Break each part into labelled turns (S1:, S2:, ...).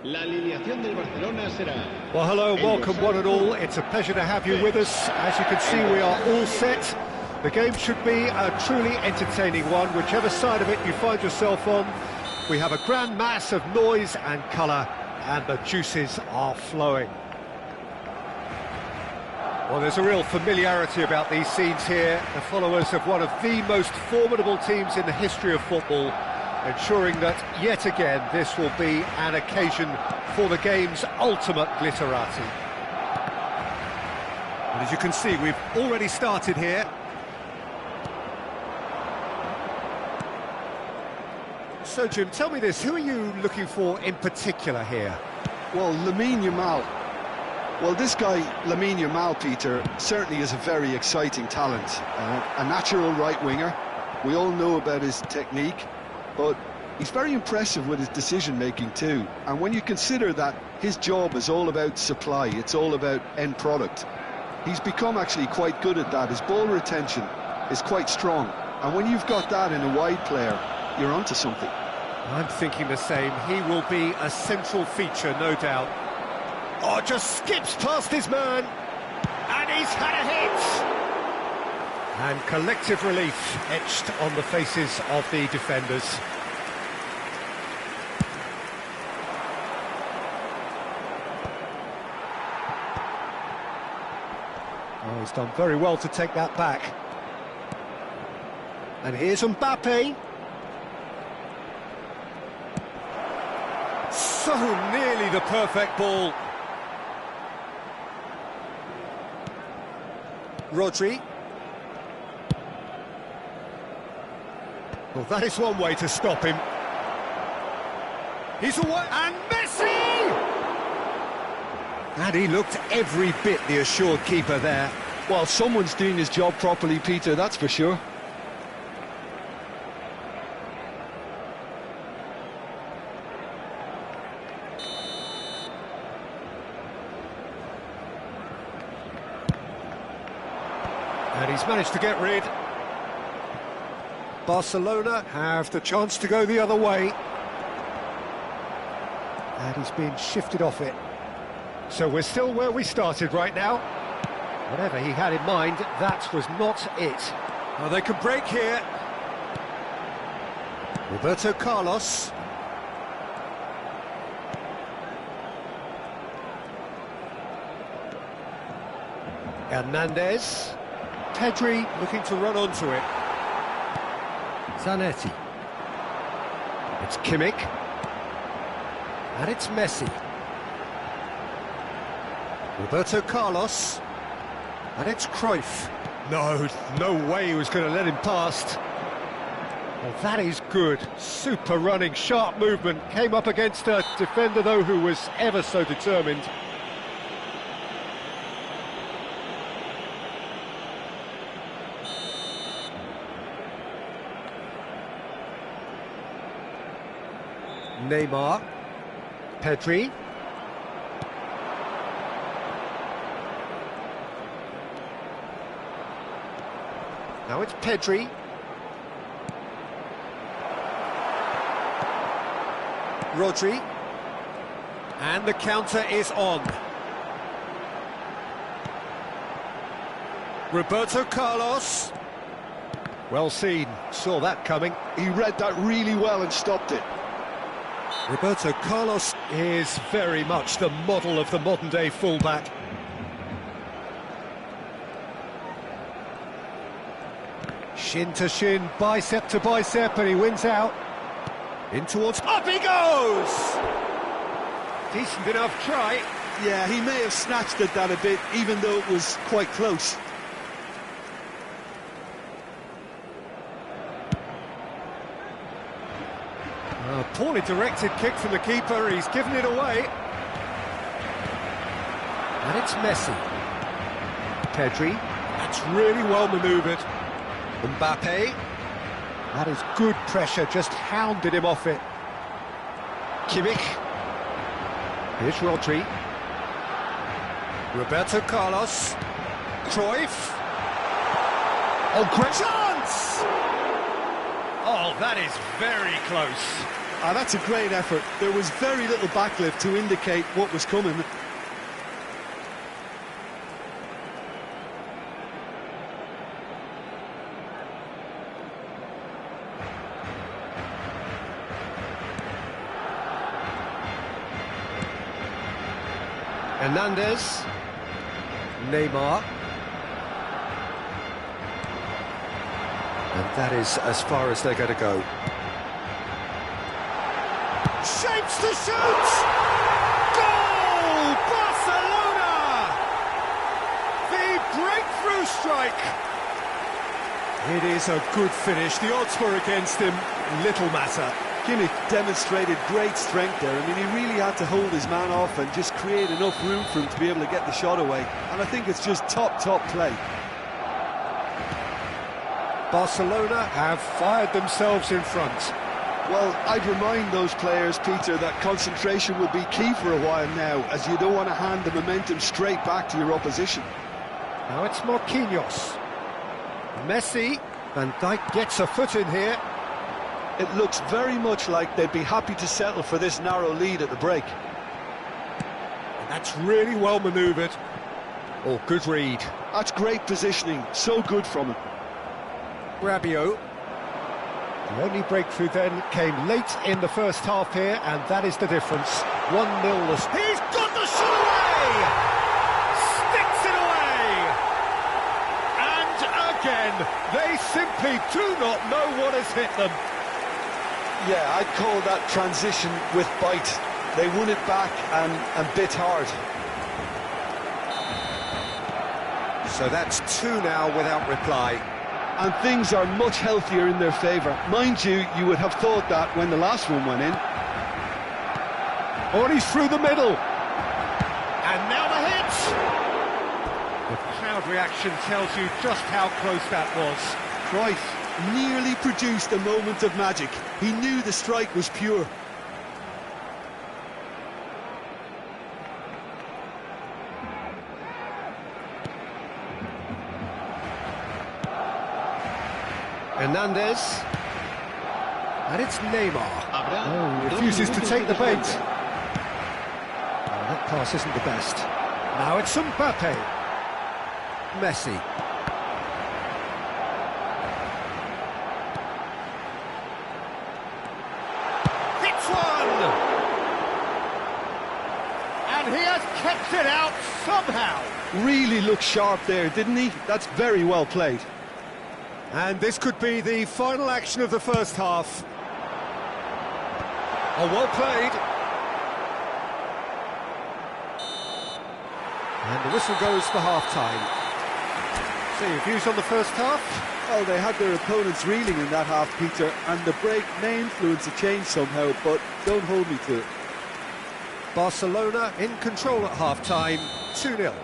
S1: La alineación del Barcelona será...
S2: Well, hello, welcome one and all. It's a pleasure to have you with us. As you can see, we are all set. The game should be a truly entertaining one, whichever side of it you find yourself on. We have a grand mass of noise and colour, and the juices are flowing. Well, there's a real familiarity about these scenes here. The followers of one of the most formidable teams in the history of football, ensuring that, yet again, this will be an occasion for the game's ultimate glitterati. And as you can see, we've already started here. So, Jim, tell me this, who are you looking for in particular here?
S3: Well, Lamine Yamal. Well, this guy, Lamine Yamal, Peter, certainly is a very exciting talent. A natural right winger. We all know about his technique, but he's very impressive with his decision-making too. And when you consider that his job is all about supply, it's all about end product, he's become actually quite good at that. His ball retention is quite strong. And when you've got that in a wide player, you're onto something.
S2: I'm thinking the same. He will be a central feature, no doubt. Oh, just skips past his man. And he's had a hit. And collective relief etched on the faces of the defenders. Oh, he's done very well to take that back. And here's Mbappe. So nearly the perfect ball. Rodri. Well, that is one way to stop him. He's away, and Messi! And he looked every bit the assured keeper there.
S3: Well, someone's doing his job properly, Peter, that's for sure.
S2: And he's managed to get rid. Barcelona have the chance to go the other way. And he's been shifted off it. So we're still where we started right now. Whatever he had in mind, that was not it. Well, they can break here. Roberto Carlos. Hernandez. Pedri looking to run onto it. Zanetti. It's Kimmich. And it's Messi. Roberto Carlos. And it's Cruyff. No way he was going to let him past. Well, that is good. Super running, sharp movement. Came up against a defender, though, who was ever so determined. Neymar, Pedri, now it's Pedri, Rodri, and the counter is on. Roberto Carlos, well seen, saw that coming.
S3: He read that really well and stopped it.
S2: Roberto Carlos is very much the model of the modern-day fullback. Shin to shin, bicep to bicep, and he wins out. In towards... Up he goes! Decent enough try.
S3: Yeah, he may have snatched at that a bit, even though it was quite close.
S2: Poorly directed kick from the keeper, he's given it away. And it's Messi. Pedri, that's really well manoeuvred. Mbappe, that is good pressure, just hounded him off it. Kimmich. Here's Rodri. Roberto Carlos. Cruyff. Oh, great chance! Oh, that is very close.
S3: That's a great effort. There was very little backlift to indicate what was coming.
S2: Hernandez, Neymar, and that is as far as they're going to go. Shapes to shoot! Goal! Barcelona! The breakthrough strike! It is a good finish. The odds were against him. Little matter.
S3: Kimmich demonstrated great strength there. I mean, he really had to hold his man off and just create enough room for him to be able to get the shot away. And I think it's just top play.
S2: Barcelona have fired themselves in front.
S3: Well, I'd remind those players, Peter, that concentration will be key for a while now, as you don't want to hand the momentum straight back to your opposition.
S2: Now it's Marquinhos. Messi. Van Dijk gets a foot in here.
S3: It looks very much like they'd be happy to settle for this narrow lead at the break.
S2: And that's really well manoeuvred. Oh, good read.
S3: That's great positioning, so good from him.
S2: Rabiot. The only breakthrough then came late in the first half here, and that is the difference. 1-0. He's got the shot away! Sticks it away! And again, they simply do not know what has hit them.
S3: Yeah, I'd call that transition with bite. They won it back and bit hard.
S2: So that's 2 now without reply.
S3: And things are much healthier in their favour. Mind you, you would have thought that when the last one went in.
S2: Oh, he's through the middle. And now the hit! The crowd reaction tells you just how close that was.
S3: Cruyff nearly produced a moment of magic. He knew the strike was pure.
S2: Hernandez. And it's Neymar.
S1: Habrá
S2: Refuses to
S1: dos
S2: take the bait.
S1: minutos
S2: Oh, that pass isn't the best. Now it's Mbappe. Messi. Hits one! And he has kept it out somehow.
S3: Really looked sharp there, didn't he? That's very well played.
S2: And this could be the final action of the first half. Oh, well played. And the whistle goes for half-time. So your views on the first half?
S3: Well, they had their opponents reeling in that half, Peter, and the break may influence a change somehow, but don't hold me to it.
S2: Barcelona in control at half-time, 2-0.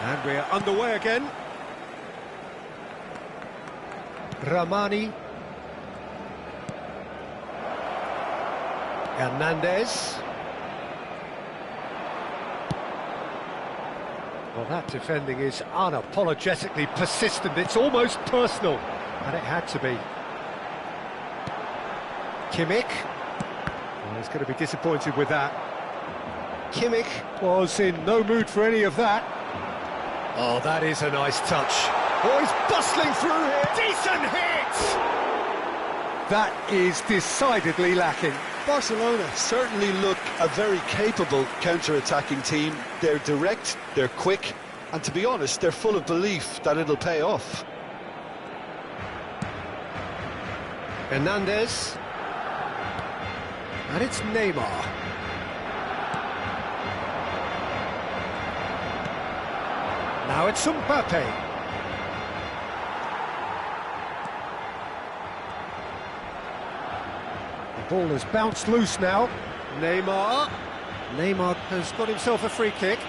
S2: And we're underway again. Ramani. Hernandez. Well, that defending is unapologetically persistent. It's almost personal, and it had to be. Kimmich. Well, he's going to be disappointed with that. Kimmich was in no mood for any of that. Oh, that is a nice touch. Oh, he's bustling through here. Decent hit! That is decidedly lacking.
S3: Barcelona certainly look a very capable counter-attacking team. They're direct, they're quick, and to be honest, they're full of belief that it'll pay off.
S2: Hernandez. And it's Neymar. Now it's Mbappe. The ball has bounced loose now. Neymar. Neymar has got himself a free kick.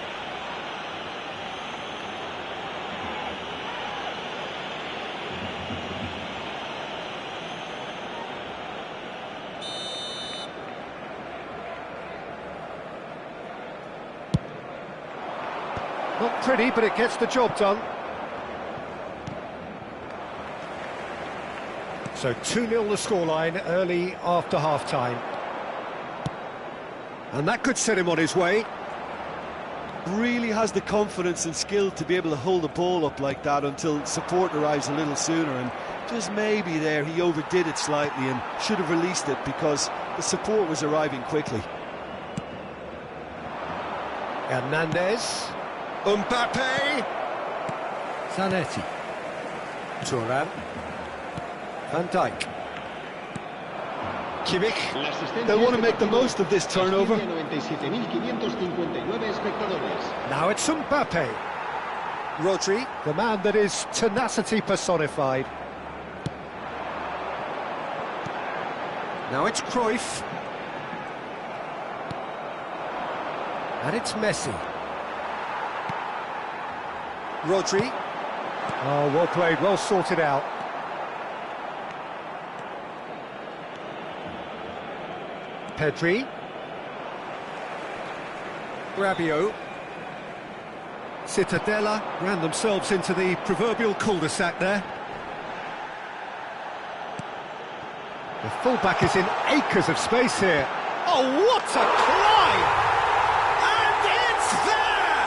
S2: Not pretty, but it gets the job done. So 2-0 the scoreline early after half-time. And that could set him on his way.
S3: Really has the confidence and skill to be able to hold the ball up like that until support arrives a little sooner, and just maybe there he overdid it slightly and should have released it because the support was arriving quickly.
S2: Hernandez. Mbappe. Zanetti. Thuram. Van Dijk. Kimmich.
S3: They'll want to make the most of this turnover.
S2: Now it's Mbappe. Rodri, the man that is tenacity personified. Now it's Cruyff. And it's Messi. Rodri. Oh, well played, well sorted out. Pedri. Rabiot. Cittadella ran themselves into the proverbial cul-de-sac there. The fullback is in acres of space here. Oh, what a climb! And it's there!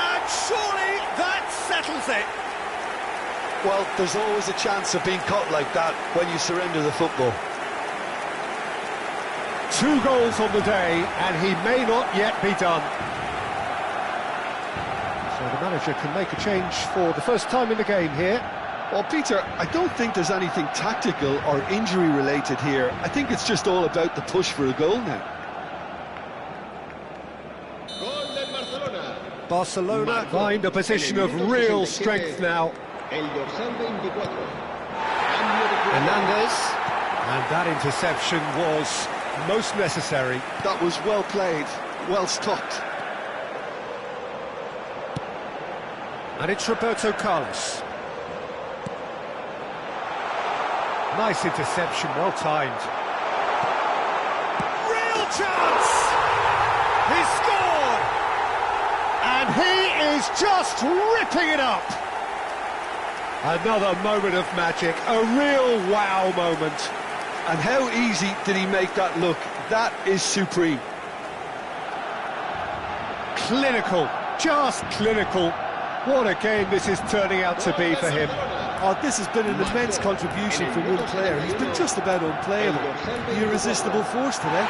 S2: And surely that settles it.
S3: Well, there's always a chance of being caught like that when you surrender the football.
S2: 2 goals on the day, and he may not yet be done. So the manager can make a change for the first time in the game here.
S3: Well, Peter, I don't think there's anything tactical or injury-related here. I think it's just all about the push for a goal now.
S2: Barcelona find a position of real strength now. Hernandez, and that interception was most necessary.
S3: That was well played, well stopped.
S2: And it's Roberto Carlos. Nice interception, well timed. Real chance! He scored! And he is just ripping it up! Another moment of magic, a real wow moment.
S3: And how easy did he make that look? That is supreme.
S2: Clinical, just clinical. What a game this is turning out to be for him.
S3: Oh, this has been an immense contribution from one player. He's been just about unplayable. The irresistible force today.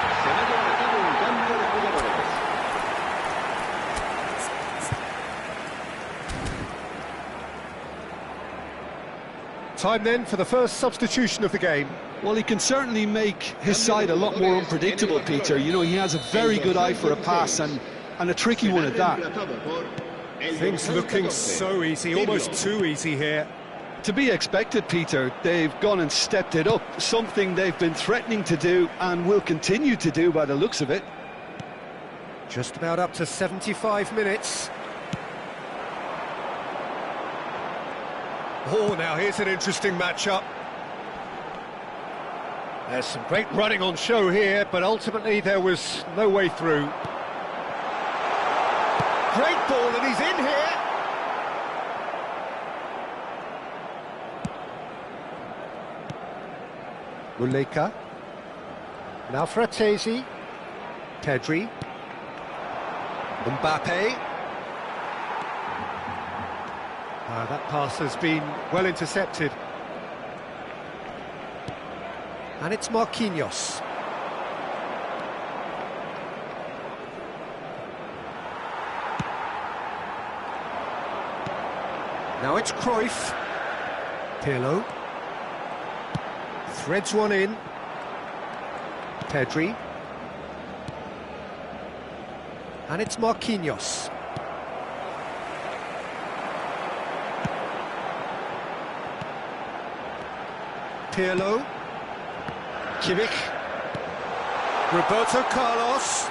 S2: Time then for the first substitution of the game.
S3: Well, he can certainly make his side a lot more unpredictable, Peter. You know, he has a very good eye for a pass and a tricky one at that.
S2: Things looking so easy, almost too easy here.
S3: To be expected, Peter. They've gone and stepped it up, something they've been threatening to do and will continue to do by the looks of it.
S2: Just about up to 75 minutes. Oh, now here's an interesting matchup. There's some great running on show here, but ultimately there was no way through. Great ball, and he's in here. Muleka. Now Fratesi. Pedri. Mbappe. That pass has been well intercepted. And it's Marquinhos. Now it's Cruyff. Pirlo. Threads one in. Pedri. And it's Marquinhos. Pirlo. Kimmich. Roberto Carlos.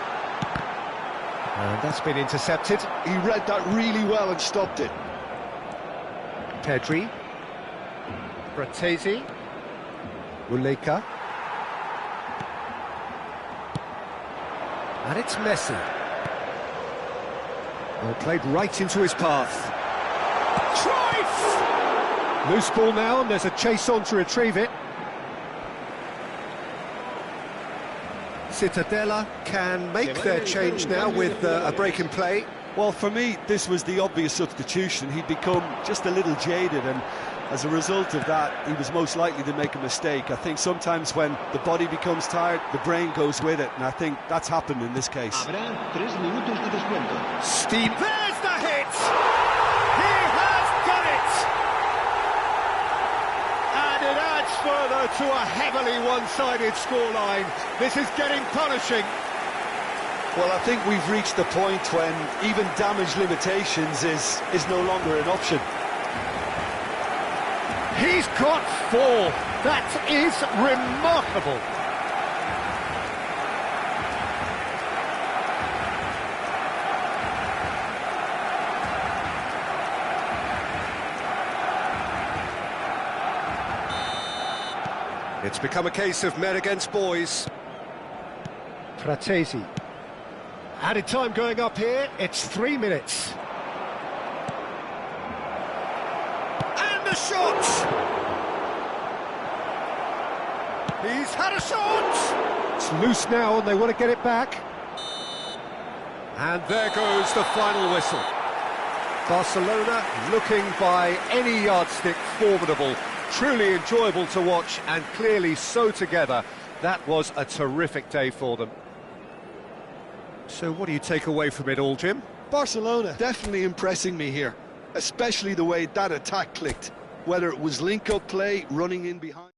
S2: And that's been intercepted.
S3: He read that really well and stopped it.
S2: Pedri. Fratesi. Muleka. And it's Messi. Well, played right into his path. Trife! Loose ball now, and there's a chase on to retrieve it. Cittadella can make their change now with a break in play.
S3: Well, for me, this was the obvious substitution. He'd become just a little jaded, and as a result of that, he was most likely to make a mistake. I think sometimes when the body becomes tired, the brain goes with it, and I think that's happened in this case.
S1: Habrá 3 minutos de descuento.
S2: Steam. There's the hit! He has done it! And it adds further to a heavily one-sided scoreline. This is getting punishing.
S3: Well, I think we've reached the point when even damage limitations is no longer an option.
S2: He's got 4. That is remarkable. It's become a case of men against boys. Fratesi. Added time going up here, it's 3 minutes. And a shot! He's had a shot! It's loose now and they want to get it back. And there goes the final whistle. Barcelona looking by any yardstick formidable. Truly enjoyable to watch and clearly so together. That was a terrific day for them. So what do you take away from it all, Jim?
S3: Barcelona definitely impressing me here, especially the way that attack clicked, whether it was link-up play, running in behind.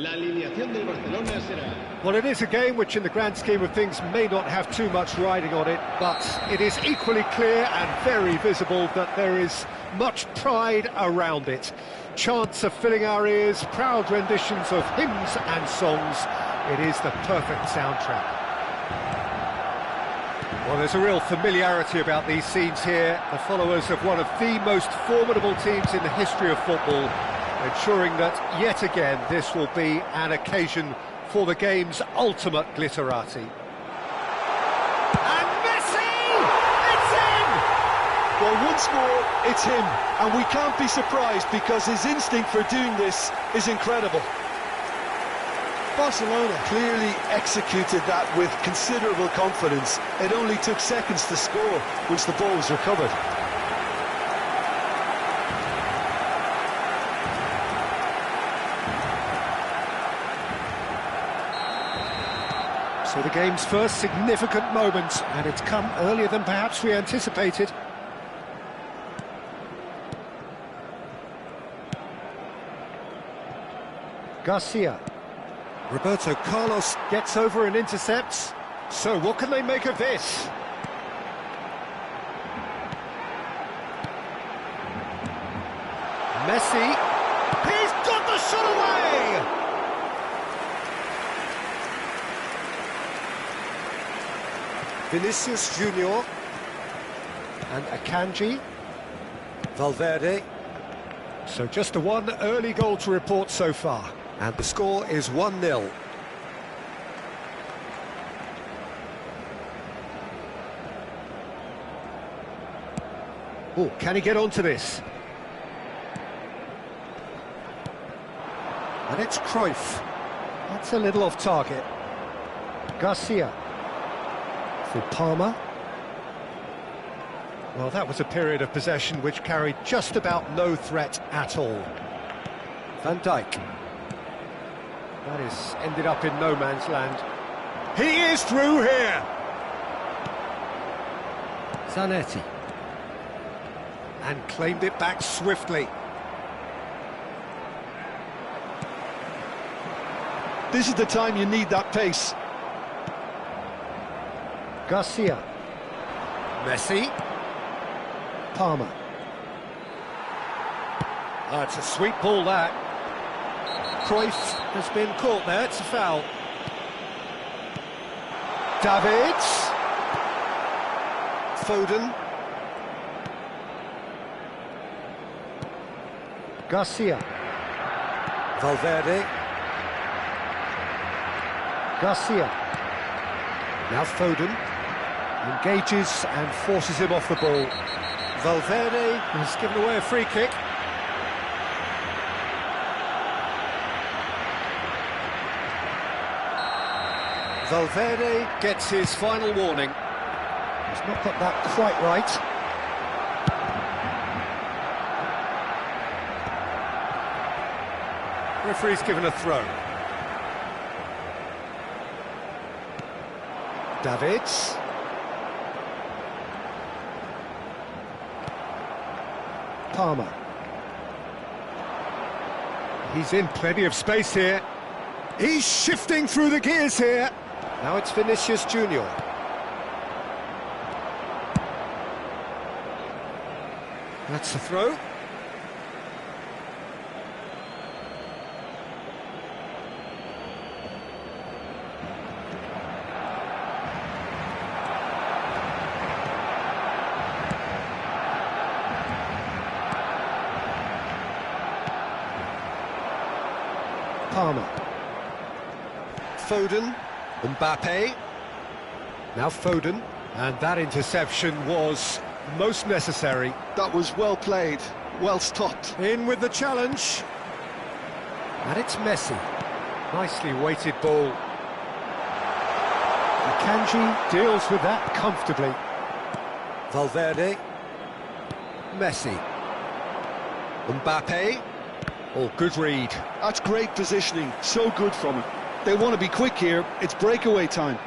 S1: La alineación del Barcelona será...
S2: Well, it is a game which in the grand scheme of things may not have too much riding on it, but it is equally clear and very visible that there is much pride around it. Chants are filling our ears, proud renditions of hymns and songs. It is the perfect soundtrack. Well, there's a real familiarity about these scenes here. The followers of one of the most formidable teams in the history of football, ensuring that, yet again, this will be an occasion for the game's ultimate glitterati. And Messi! It's in!
S3: Well, once more, it's him, and we can't be surprised because his instinct for doing this is incredible. Barcelona clearly executed that with considerable confidence. It only took seconds to score once the ball was recovered.
S2: So the game's first significant moment, and it's come earlier than perhaps we anticipated. Garcia. Roberto Carlos gets over and intercepts. So what can they make of this? Messi. He's got the shot away! Vinicius Junior. And Akanji. Valverde. So just the one early goal to report so far. And the score is 1-0. Oh, can he get onto this? And it's Cruyff. That's a little off target. Garcia. For Palmer. Well, that was a period of possession which carried just about no threat at all. Van Dijk. That is ended up in no man's land. He is through here! Zanetti. And claimed it back swiftly.
S3: This is the time you need that pace.
S2: Garcia. Messi. Palmer. That's a sweet ball, that. Cruyff has been caught there, it's a foul. Davids. Foden. Garcia. Valverde. Garcia. Now Foden. Engages and forces him off the ball. Valverde has given away a free kick. Valverde gets his final warning. He's not got that quite right. Referee's given a throw. Davids. Palmer. He's in plenty of space here. He's shifting through the gears here. Now it's Vinicius Junior. That's the throw. Palmer. Foden. Mbappe. Now Foden. And that interception was most necessary.
S3: That was well played, well stopped.
S2: In with the challenge. And it's Messi. Nicely weighted ball. Akanji deals with that comfortably. Valverde. Messi. Mbappe. Oh, good read.
S3: That's great positioning, so good from him. They want to be quick here, it's breakaway time.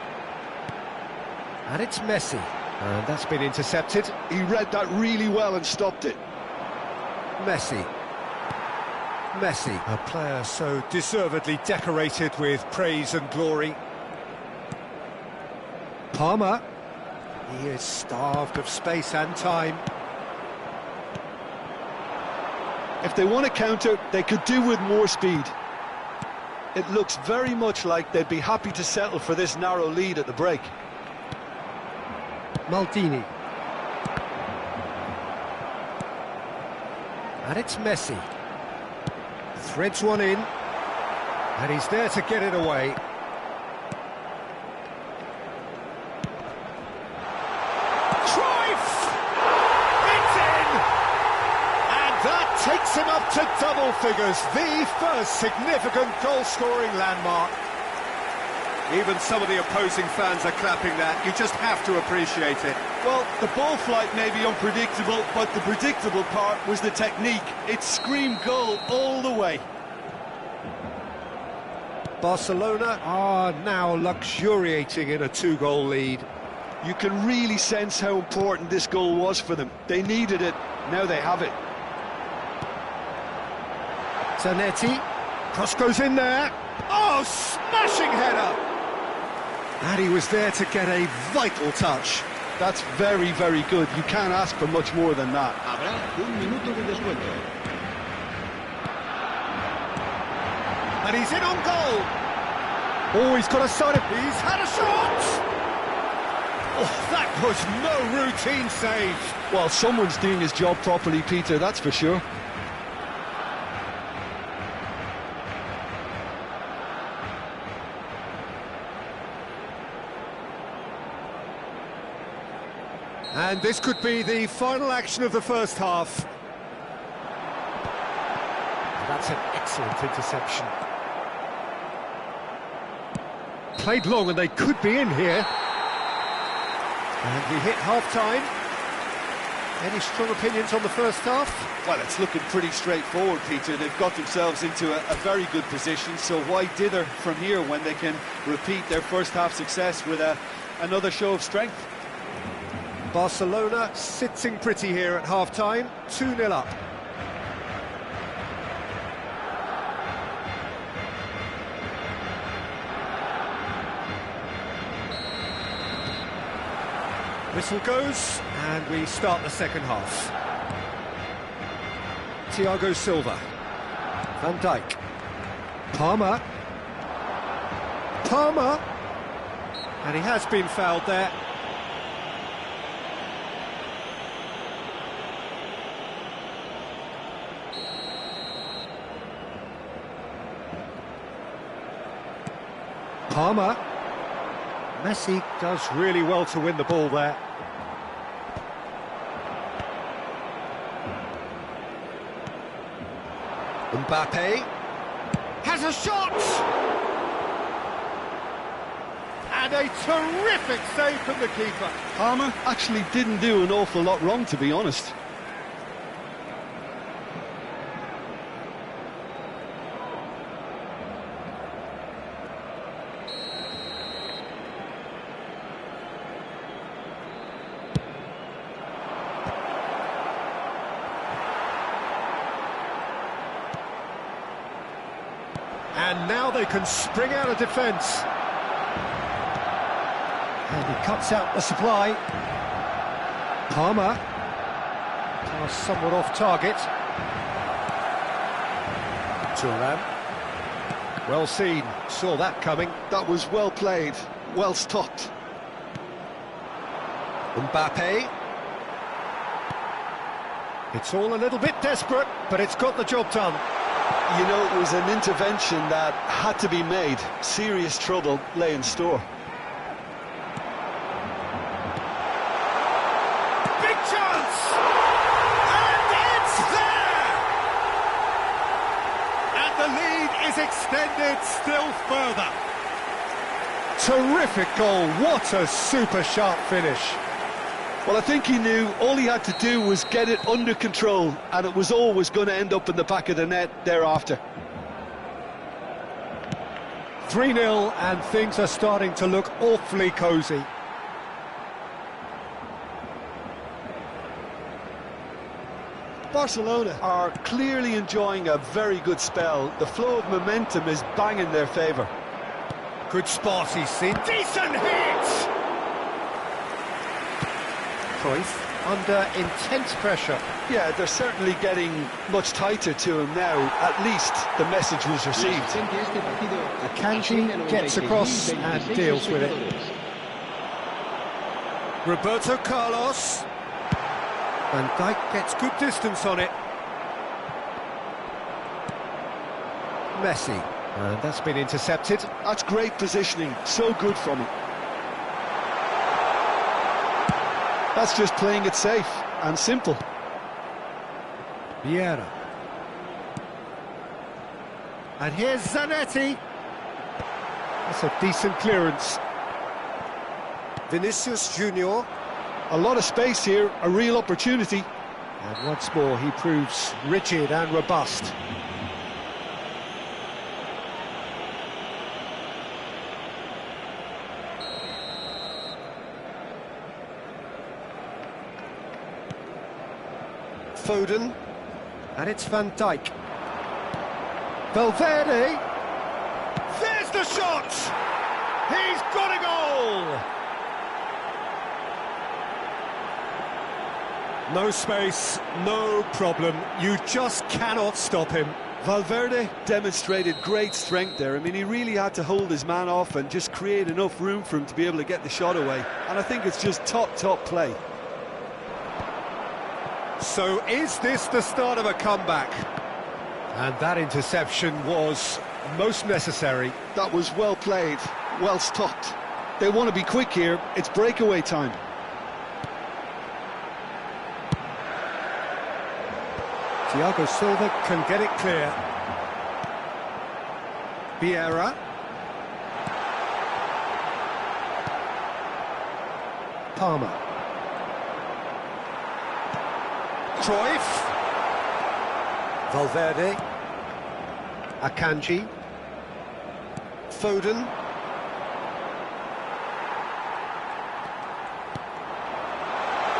S2: And it's Messi. And that's been intercepted.
S3: He read that really well and stopped it.
S2: Messi. Messi, a player so deservedly decorated with praise and glory. Palmer, he is starved of space and time.
S3: If they want to counter, they could do with more speed. It looks very much like they'd be happy to settle for this narrow lead at the break.
S2: Maldini. And it's Messi. Threads one in. And he's there to get it away. Takes him up to double figures, the first significant goal-scoring landmark. Even some of the opposing fans are clapping that. You just have to appreciate it.
S3: Well, the ball flight may be unpredictable, but the predictable part was the technique. It screamed goal all the way.
S2: Barcelona are now luxuriating in a two-goal lead.
S3: You can really sense how important this goal was for them. They needed it, now they have it.
S2: Zanetti, cross goes in there. Oh, smashing header! And he was there to get a vital touch.
S3: That's very, very good. You can't ask for much more than that.
S1: Habrá un minuto de descuento.
S2: And he's in on goal. Oh, he's got a side of... He's had a shot! Oh, that was no routine save.
S3: Well, someone's doing his job properly, Peter, that's for sure.
S2: And this could be the final action of the first half. That's an excellent interception. Played long and they could be in here. And we hit half-time. Any strong opinions on the first half?
S3: Well, it's looking pretty straightforward, Peter. They've got themselves into a very good position, so why dither from here when they can repeat their first half success with another show of strength?
S2: Barcelona sitting pretty here at half-time, 2-0 up. Whistle goes, and we start the second half. Thiago Silva. Van Dijk. Palmer. Palmer. And he has been fouled there. Palmer. Messi does really well to win the ball there. Mbappe has a shot! And a terrific save from the keeper.
S3: Palmer actually didn't do an awful lot wrong, to be honest.
S2: And now they can spring out of defence. And he cuts out the supply. Palmer. Pass somewhat off target. Thuram. Well seen, saw that coming.
S3: That was well played, well stopped.
S2: Mbappe. It's all a little bit desperate, but it's got the job done.
S3: You know, it was an intervention that had to be made. Serious trouble lay in store.
S2: Big chance! And it's there! And the lead is extended still further. Terrific goal, what a super sharp finish.
S3: Well, I think he knew all he had to do was get it under control, and it was always going to end up in the back of the net thereafter.
S2: 3-0, and things are starting to look awfully cosy.
S3: Barcelona are clearly enjoying a very good spell. The flow of momentum is bang in their favour.
S2: Good spot he's seen. Decent hit! Cruyff under intense pressure.
S3: Yeah, they're certainly getting much tighter to him now. At least the message was received.
S2: Akanji gets across and deals with it. Roberto Carlos. Van Dijk gets good distance on it. Messi. And that's been intercepted.
S3: That's great positioning. So good from him. That's just playing it safe and simple.
S2: Vieira. And here's Zanetti. That's a decent clearance. Vinicius Junior.
S3: A lot of space here, a real opportunity.
S2: And once more he proves rigid and robust. Foden, and it's Van Dijk. Valverde, there's the shot! He's got a goal! No space, no problem, you just cannot stop him.
S3: Valverde demonstrated great strength there. I mean, he really had to hold his man off and just create enough room for him to be able to get the shot away. And I think it's just top play.
S2: So is this the start of a comeback? And that interception was most necessary.
S3: That was well played, well stopped. They want to be quick here, it's breakaway time.
S2: Thiago Silva can get it clear. Vieira. Palmer. Cruyff. Valverde. Akanji. Foden.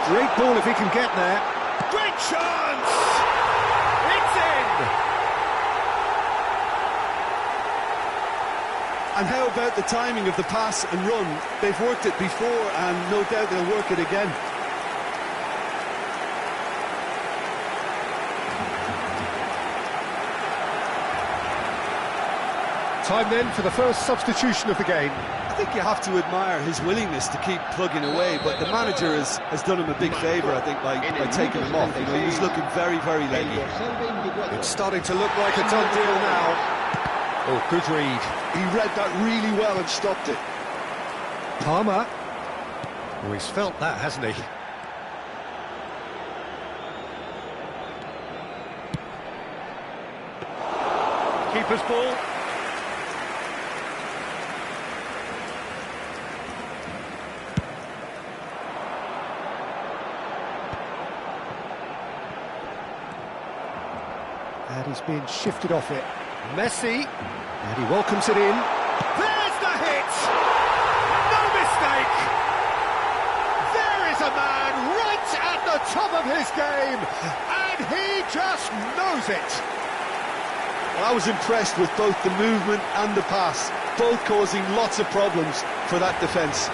S2: Great ball if he can get there. Great chance! It's in!
S3: And how about the timing of the pass and run? They've worked it before and no doubt they'll work it again.
S2: Time then for the first substitution of the game.
S3: I think you have to admire his willingness to keep plugging away, but the manager has done him a big favour, I think, by taking him off. You know, he was looking very, very leggy.
S2: It's starting to look like a done deal now. Oh, good read.
S3: He read that really well and stopped it.
S2: Palmer. Oh, he's felt that, hasn't he? Keeper's ball. And he's being shifted off it. Messi, and he welcomes it in. There's the hit! No mistake! There is a man right at the top of his game, and he just knows it.
S3: Well, I was impressed with both the movement and the pass, both causing lots of problems for that defence.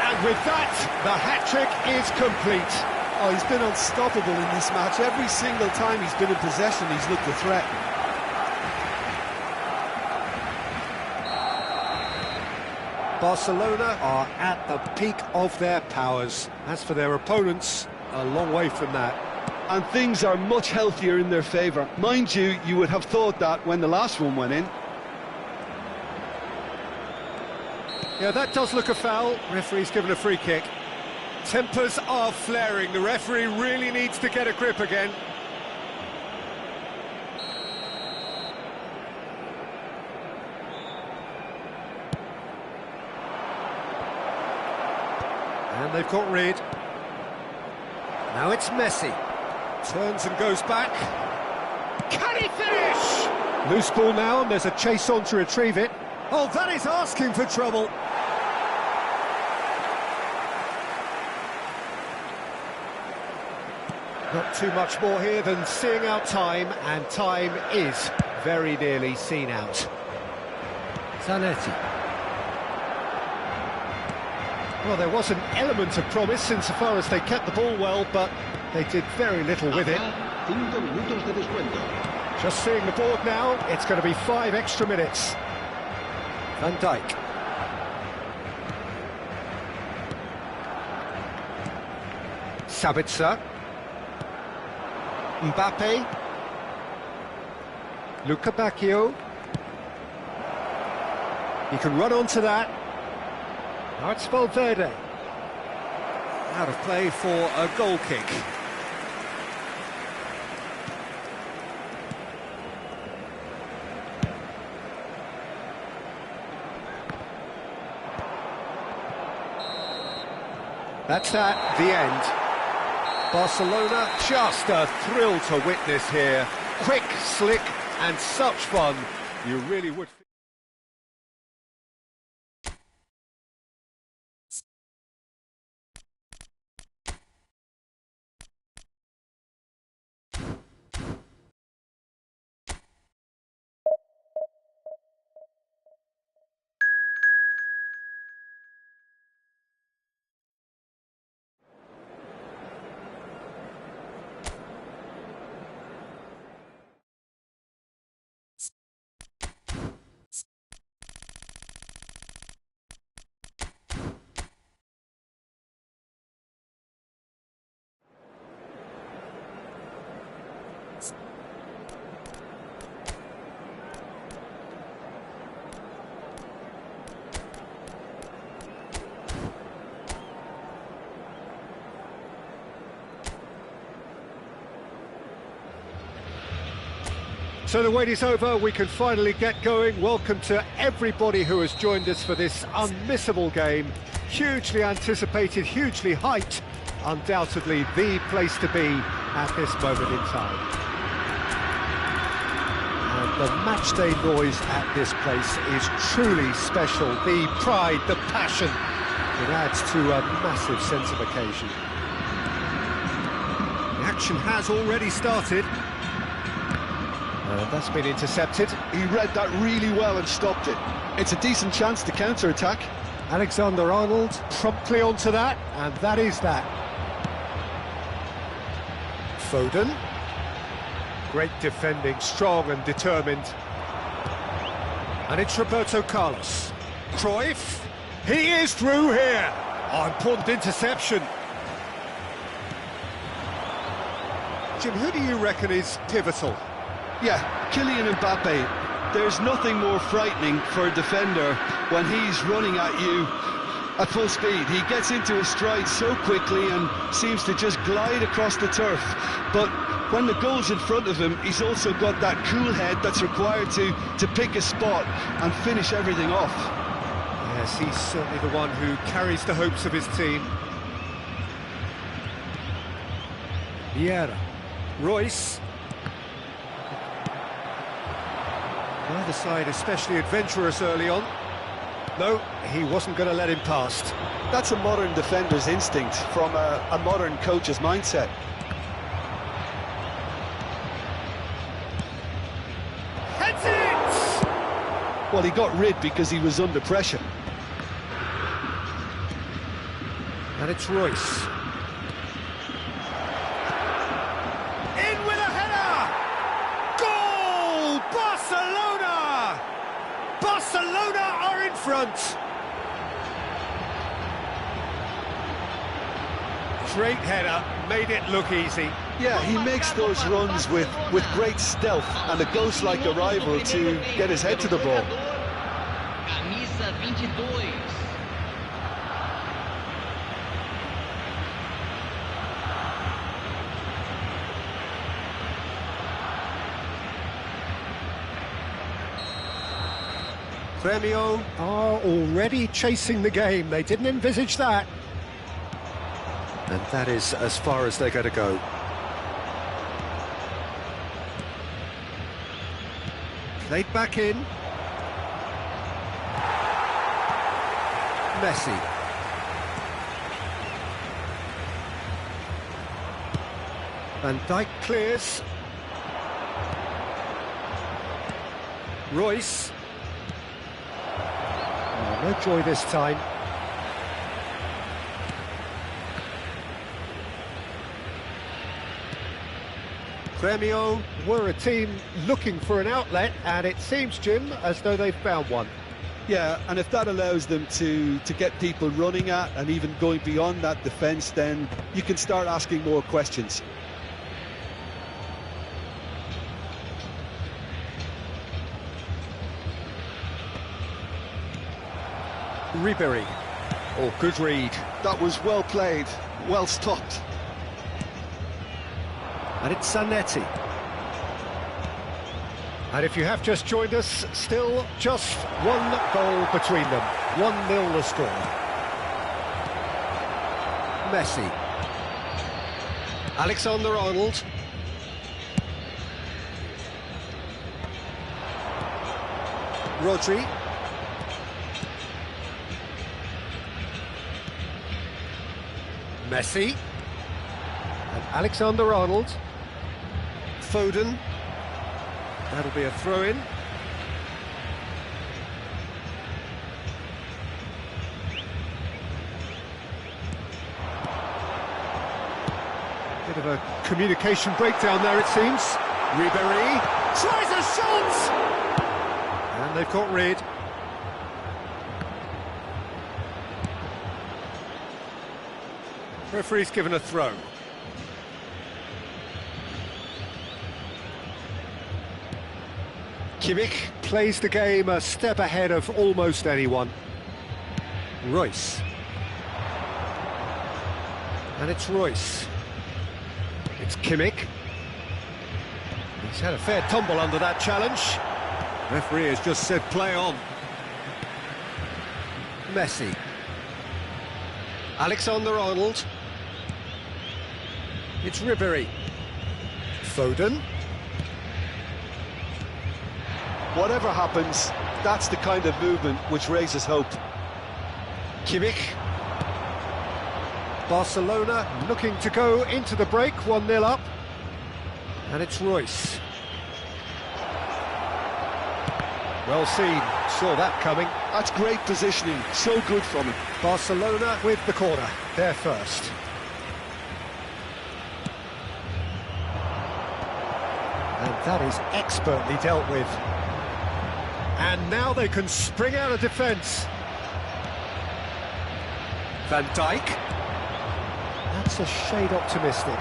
S2: And with that, the hat-trick is complete.
S3: Oh, he's been unstoppable in this match. Every single time he's been in possession, he's looked a threat.
S2: Barcelona are at the peak of their powers. As for their opponents, a long way from that.
S3: And things are much healthier in their favour. Mind you, you would have thought that when the last one went in.
S2: Yeah, that does look a foul. Referee's given a free kick. Tempers are flaring. The referee really needs to get a grip again. And they've got rid. Now it's Messi. Turns and goes back. Can he finish? Loose ball now, and there's a chase on to retrieve it. Oh, that is asking for trouble. Not too much more here than seeing out time, and time is very nearly seen out.
S4: Zanetti.
S2: Well, there was an element of promise insofar as they kept the ball well, but they did very little with it.
S1: 5 minutos de descuento.
S2: Just seeing the board now, it's going to be 5 extra minutes.
S4: Van Dijk.
S2: Sabitzer. Mbappe. Luka Bacchio. He can run onto that. Now it's Valverde. Out of play for a goal kick. That's that, the end. Barcelona, just a thrill to witness here. Quick, slick, and such fun. You really would... So the wait is over, we can finally get going. Welcome to everybody who has joined us for this unmissable game. Hugely anticipated, hugely hyped. Undoubtedly the place to be at this moment in time. And the matchday noise at this place is truly special. The pride, the passion, it adds to a massive sense of occasion. The action has already started. That's been intercepted.
S3: He read that really well and stopped it. It's a decent chance to counter-attack.
S2: Alexander-Arnold promptly onto that, and that is that. Foden. Great defending, strong and determined. And it's Roberto Carlos. Cruyff. He is through here. Oh, important interception. Jim, who do you reckon is pivotal?
S3: Yeah, Kylian Mbappe. There's nothing more frightening for a defender when he's running at you at full speed. He gets into his stride so quickly and seems to just glide across the turf. But when the goal's in front of him, he's also got that cool head that's required to pick a spot and finish everything off.
S2: Yes, he's certainly the one who carries the hopes of his team. Vieira. Royce. Neither side especially adventurous early on. No, he wasn't going to let him past.
S3: That's a modern defender's instinct from a modern coach's mindset.
S2: Heads it!
S3: Well, he got rid because he was under pressure.
S2: And it's Royce. In with a header! Goal! Barcelona! Barcelona are in front! Great header, made it look easy.
S3: Yeah, he makes those runs with great stealth and a ghost-like arrival to get his head to the ball.
S5: Camisa 22.
S2: Grêmio are already chasing the game. They didn't envisage that. And that is as far as they're going to go. Played back in. Messi. Van Dijk clears. Royce. Oh, no joy this time. Gremio were a team looking for an outlet, and it seems, Jim, as though they've found one.
S3: Yeah, and if that allows them to get people running at and even going beyond that defence, then you can start asking more questions.
S2: Ribery. Oh, good read.
S3: That was well played, well stopped.
S2: And it's Zanetti. And if you have just joined us, still just one goal between them. 1-0 the score. Messi. Alexander-Arnold. Rodri. Messi. And Alexander-Arnold. Foden. That'll be a throw-in. Bit of a communication breakdown there, it seems. Ribery tries a shot! And they've got rid. Referee's given a throw. Kimmich plays the game a step ahead of almost anyone. Royce. And it's Royce. It's Kimmich. He's had a fair tumble under that challenge. Referee has just said play on. Messi. Alexander-Arnold. It's Ribery. Foden.
S3: Whatever happens, that's the kind of movement which raises hope.
S2: Kimmich. Barcelona looking to go into the break, 1-0 up. And it's Royce. Well seen, saw that coming.
S3: That's great positioning, so good from him.
S2: Barcelona with the corner, they're first. And that is expertly dealt with. And now they can spring out of defence. Van Dijk. That's a shade optimistic.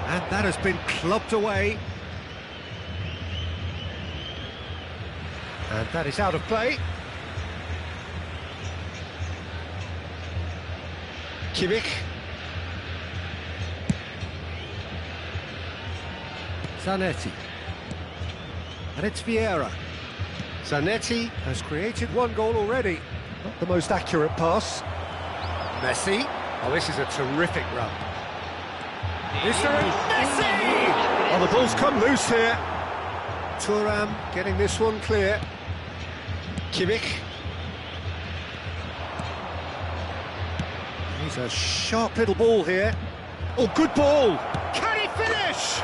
S2: And that has been clubbed away. And that is out of play. Kimmich. Zanetti. And it's Vieira. Zanetti has created one goal already. Not the most accurate pass. Messi. Oh, this is a terrific run. Is there a Messi? Oh, the ball's come loose here. Thuram getting this one clear. Kimmich. He's a sharp little ball here. Oh, good ball. Can he finish?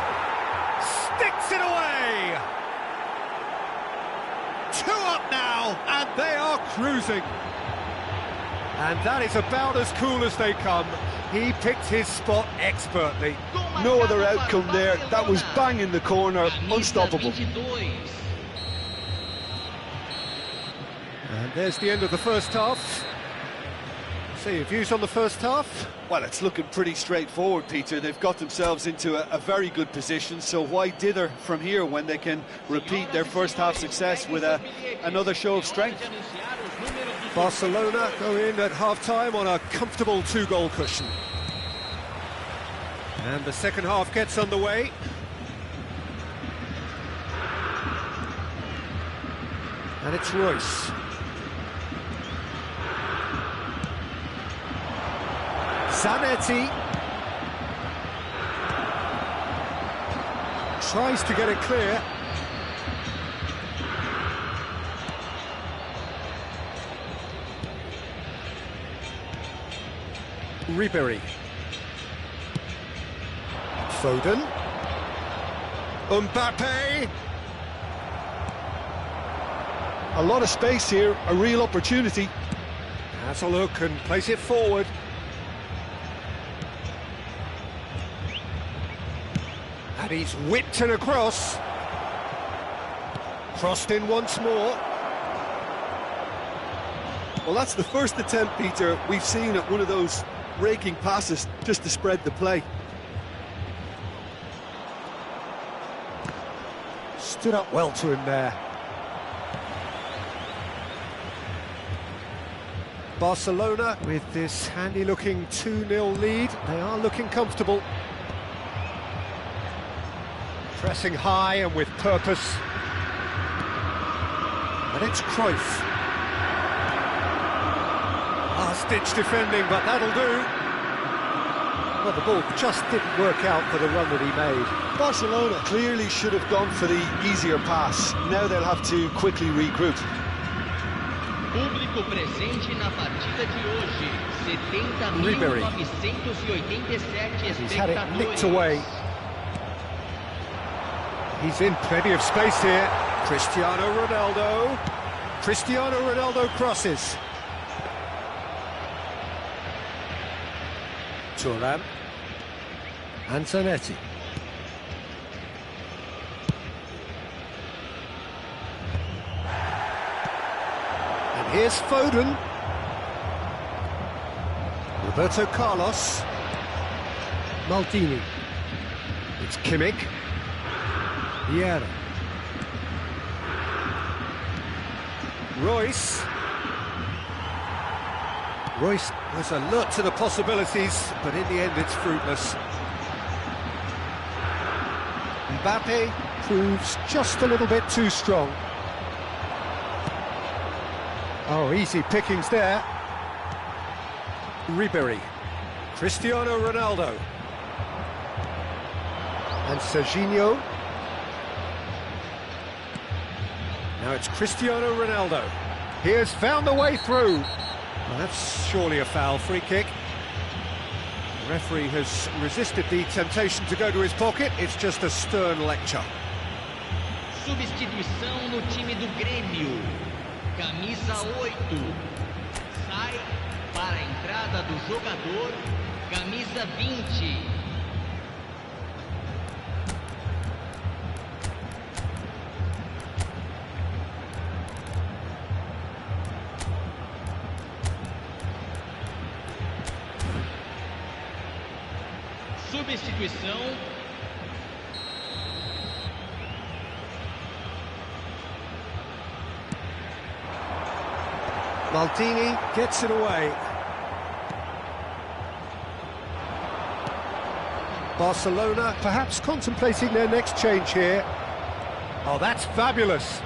S2: Sticks it away. 2 up now, and they are cruising. And that is about as cool as they come. He picked his spot expertly.
S3: No other outcome there. That was bang in the corner, unstoppable.
S2: And there's the end of the first half. So your views on the first half?
S3: Well, it's looking pretty straightforward, Peter. They've got themselves into a very good position, so why dither from here when they can repeat their first half success with another show of strength?
S2: Barcelona go in at half-time on a comfortable 2-goal cushion. And the second half gets underway. And it's Royce. Zanetti tries to get it clear. Ribery. Foden. Mbappe.
S3: A lot of space here, a real opportunity.
S2: Has a look and plays it forward. And he's whipped it across. Crossed in once more.
S3: Well, that's the first attempt, Peter, we've seen at one of those raking passes just to spread the play.
S2: Stood up well to him there. Barcelona with this handy-looking 2-0 lead. They are looking comfortable. Pressing high and with purpose. And it's Cruyff. Last-ditch defending, but that'll do. Well, the ball just didn't work out for the run that he made.
S3: Barcelona clearly should have gone for the easier pass. Now they'll have to quickly regroup.
S5: Público presente na partida de hoje,
S2: Ribery.
S5: 70.987
S2: He's had it nicked away. He's in plenty of space here. Cristiano Ronaldo. Cristiano Ronaldo crosses. Thuram.
S4: And Zanetti.
S2: And here's Foden. Roberto Carlos.
S4: Maldini.
S2: It's Kimmich.
S4: Vieira.
S2: Royce. Royce was alert to the possibilities, but in the end it's fruitless. Mbappe proves just a little bit too strong. Oh, easy pickings there. Ribery. Cristiano Ronaldo. And Serginho. Now it's Cristiano Ronaldo. He has found the way through. Well, that's surely a foul. Free kick. The referee has resisted the temptation to go to his pocket. It's just a stern lecture.
S5: Substituição no time do Grêmio. Camisa 8. Sai para a entrada do jogador. Camisa 20. Substituição.
S2: Maldini gets it away. Barcelona perhaps contemplating their next change here. Oh, that's fabulous.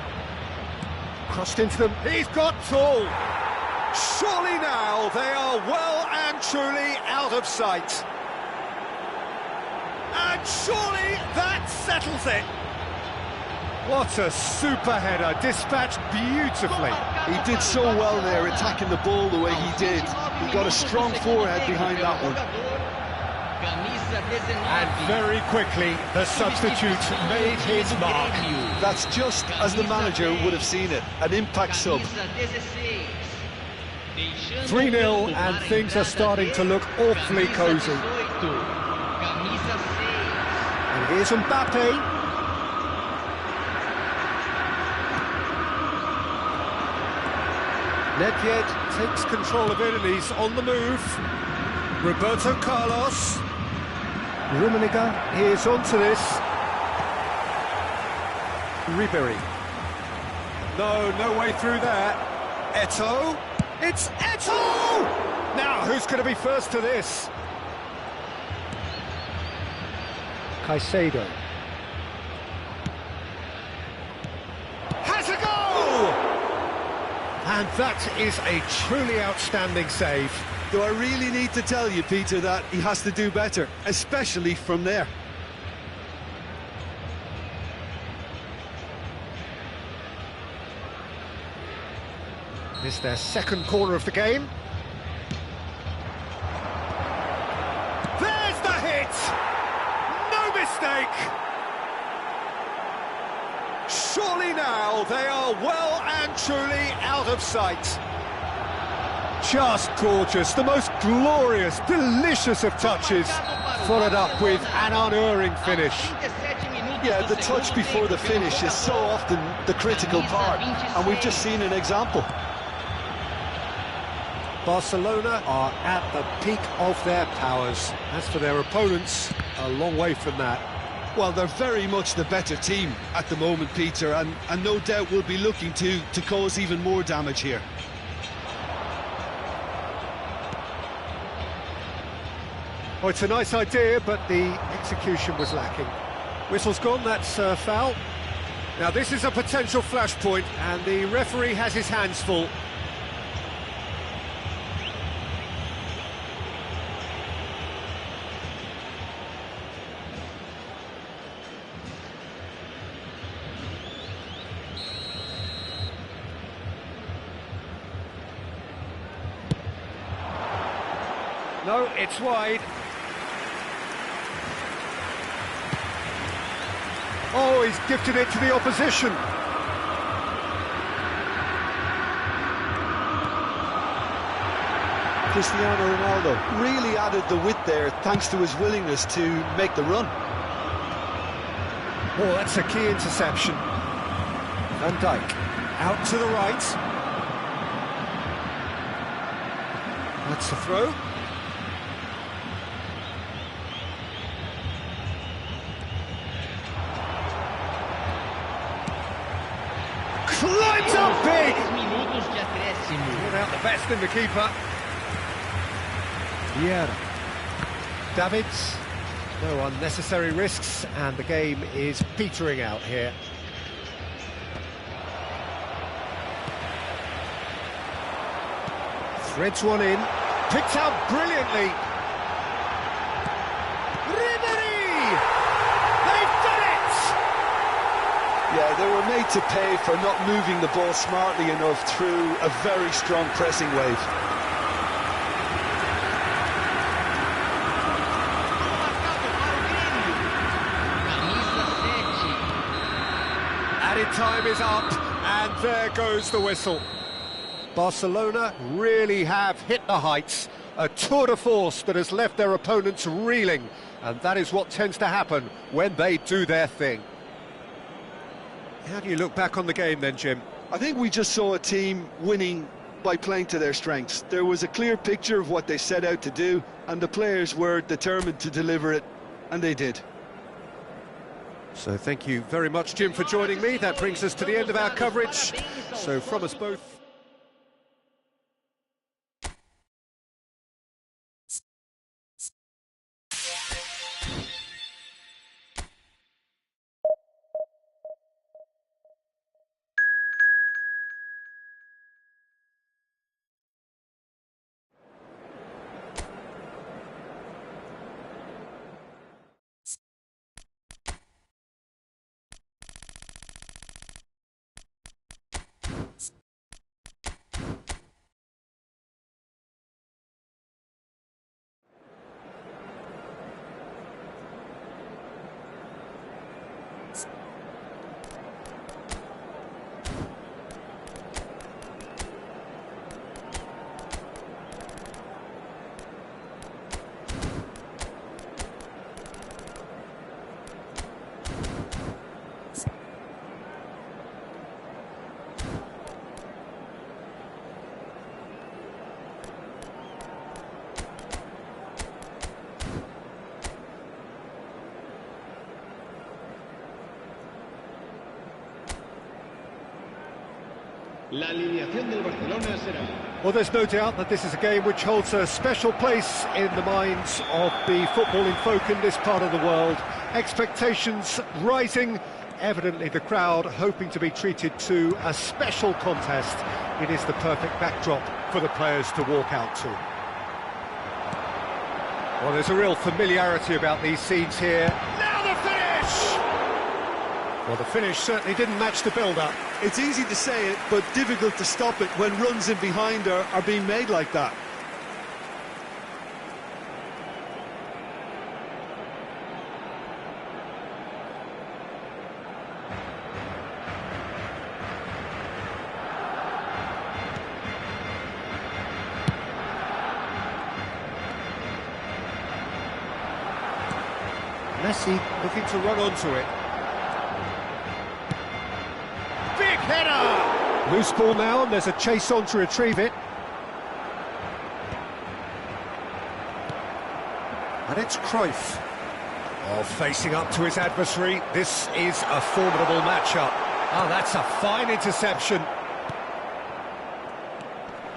S2: Crossed into them. He's got tall. Surely now they are well and truly out of sight. And surely that settles it. What a super header, dispatched beautifully.
S3: He did so well there, attacking the ball the way he did. He got a strong forehead behind that one.
S2: And very quickly, the substitute made his mark.
S3: That's just as the manager would have seen it, an impact sub.
S2: 3-0 and things are starting to look awfully cosy. And here's Mbappe. Nedved takes control of it and he's on the move. Roberto Carlos. Rummenigge is onto this. Ribery. No way through there. Eto'o. It's Eto'o! Now, who's going to be first to this?
S4: Caicedo.
S2: Has a goal! And that is a truly outstanding save.
S3: Do I really need to tell you, Peter, that he has to do better, especially from there?
S2: This is their second corner of the game. There's the hit! No mistake. Surely now they are well and truly out of sight. Just gorgeous, the most glorious, delicious of touches, followed up with an unerring finish.
S3: Yeah, the touch before the finish is so often the critical part, and we've just seen an example.
S2: Barcelona are at the peak of their powers. As for their opponents, a long way from that.
S3: Well, they're very much the better team at the moment, Peter, and no doubt will be looking to cause even more damage here.
S2: Oh, it's a nice idea, but the execution was lacking. Whistle's gone, that's a foul. Now this is a potential flashpoint, and the referee has his hands full. No, it's wide. Oh, he's gifted it to the opposition.
S3: Cristiano Ronaldo really added the width there thanks to his willingness to make the run.
S2: Oh, that's a key interception. Van Dijk out to the right. That's the throw. Climbs up big! Without the best in the keeper.
S4: Vieira.
S2: Davids, no unnecessary risks, and the game is petering out here. Threads one in, picked out brilliantly.
S3: Yeah, they were made to pay for not moving the ball smartly enough through a very strong pressing wave.
S2: Added time is up, and there goes the whistle. Barcelona really have hit the heights, a tour de force that has left their opponents reeling, and that is what tends to happen when they do their thing. How do you look back on the game then, Jim?
S3: I think we just saw a team winning by playing to their strengths. There was a clear picture of what they set out to do, and the players were determined to deliver it, and they did.
S2: So thank you very much, Jim, for joining me. That brings us to the end of our coverage. So from us both...
S1: La alineación del Barcelona será...
S2: Well, there's no doubt that this is a game which holds a special place in the minds of the footballing folk in this part of the world. Expectations rising, evidently the crowd hoping to be treated to a special contest. It is the perfect backdrop for the players to walk out to. Well, there's a real familiarity about these scenes here. Now the finish! Well, the finish certainly didn't match the build-up.
S3: It's easy to say it, but difficult to stop it when runs in behind are being made like that.
S2: Messi looking to run onto it. Big header! Loose ball now, and there's a chase on to retrieve it. And it's Cruyff. Oh, facing up to his adversary. This is a formidable matchup. Oh, that's a fine interception.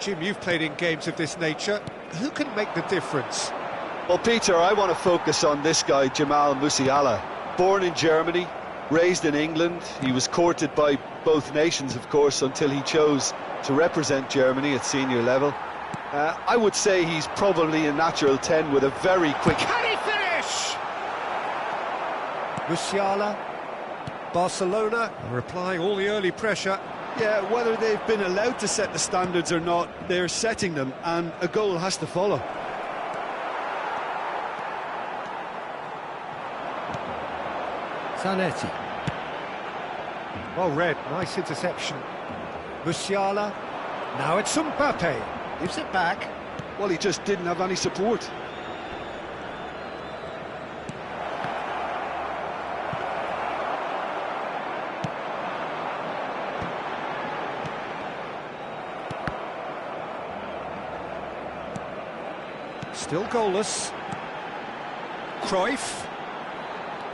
S2: Jim, you've played in games of this nature. Who can make the difference?
S3: Well, Peter, I want to focus on this guy, Jamal Musiala. Born in Germany, raised in England. He was courted by both nations, of course, until he chose to represent Germany at senior level. I would say he's probably a natural 10 with a very quick...
S2: Can he finish? Musiala, Barcelona are applying all the early pressure.
S3: Yeah, whether they've been allowed to set the standards or not, they're setting them, and a goal has to follow.
S4: Zanetti.
S2: Well read, nice interception. Musiala, now it's Mbappe, gives it back.
S3: Well, he just didn't have any support.
S2: Still goalless. Cruyff.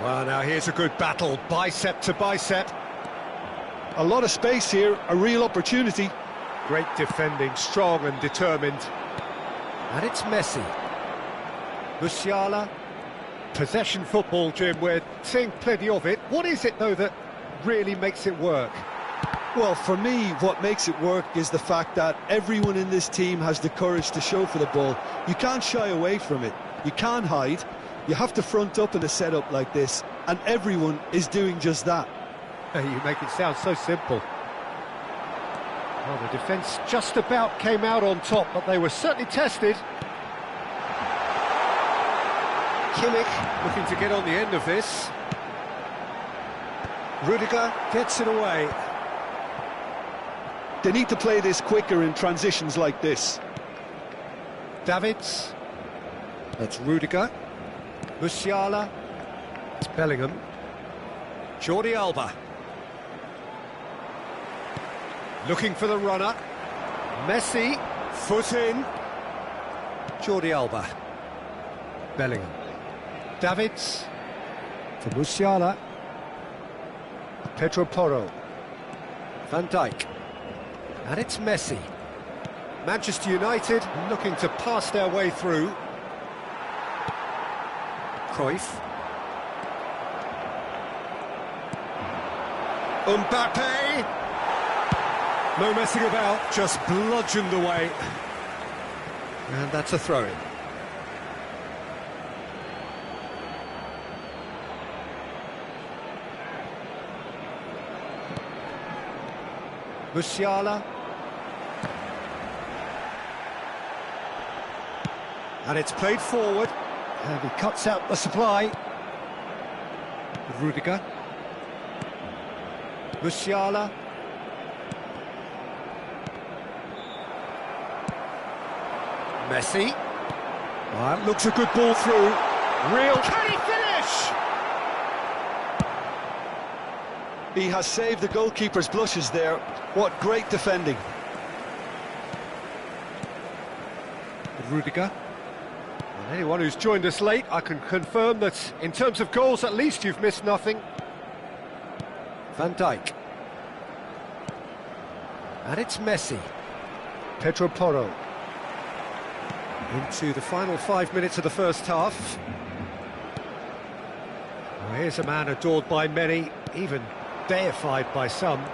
S2: Well, now here's a good battle, bicep to bicep.
S3: A lot of space here, a real opportunity.
S2: Great defending, strong and determined.
S4: And it's Messi.
S2: Musiala. Possession football, Jim, we're seeing plenty of it. What is it, though, that really makes it work?
S3: Well, for me, what makes it work is the fact that everyone in this team has the courage to show for the ball. You can't shy away from it. You can't hide. You have to front up in a setup like this, and everyone is doing just that.
S2: You make it sound so simple. Well, the defence just about came out on top, but they were certainly tested. Kimmich looking to get on the end of this. Rudiger gets it away.
S3: They need to play this quicker in transitions like this.
S2: Davids. That's Rudiger. Musiala. It's Bellingham. Jordi Alba. Looking for the runner. Messi. Foot in. Jordi Alba. Bellingham. Davids. For Musiala. Pedro Porro. Van Dijk. And it's Messi. Manchester United looking to pass their way through. Cruyff. Mbappe. No messing about, just bludgeoned away. And that's a throw-in. Musiala. And it's played forward. And he cuts out the supply. Rudiger. Musiala. Messi. Well, that looks a good ball through. Real. Can he finish?
S3: He has saved the goalkeeper's blushes there. What great defending.
S2: Rudiger. And anyone who's joined us late, I can confirm that in terms of goals, at least you've missed nothing. Van Dijk. And it's Messi. Pedro Porro. Into the final 5 minutes of the first half. Well, here's a man adored by many, even deified by some.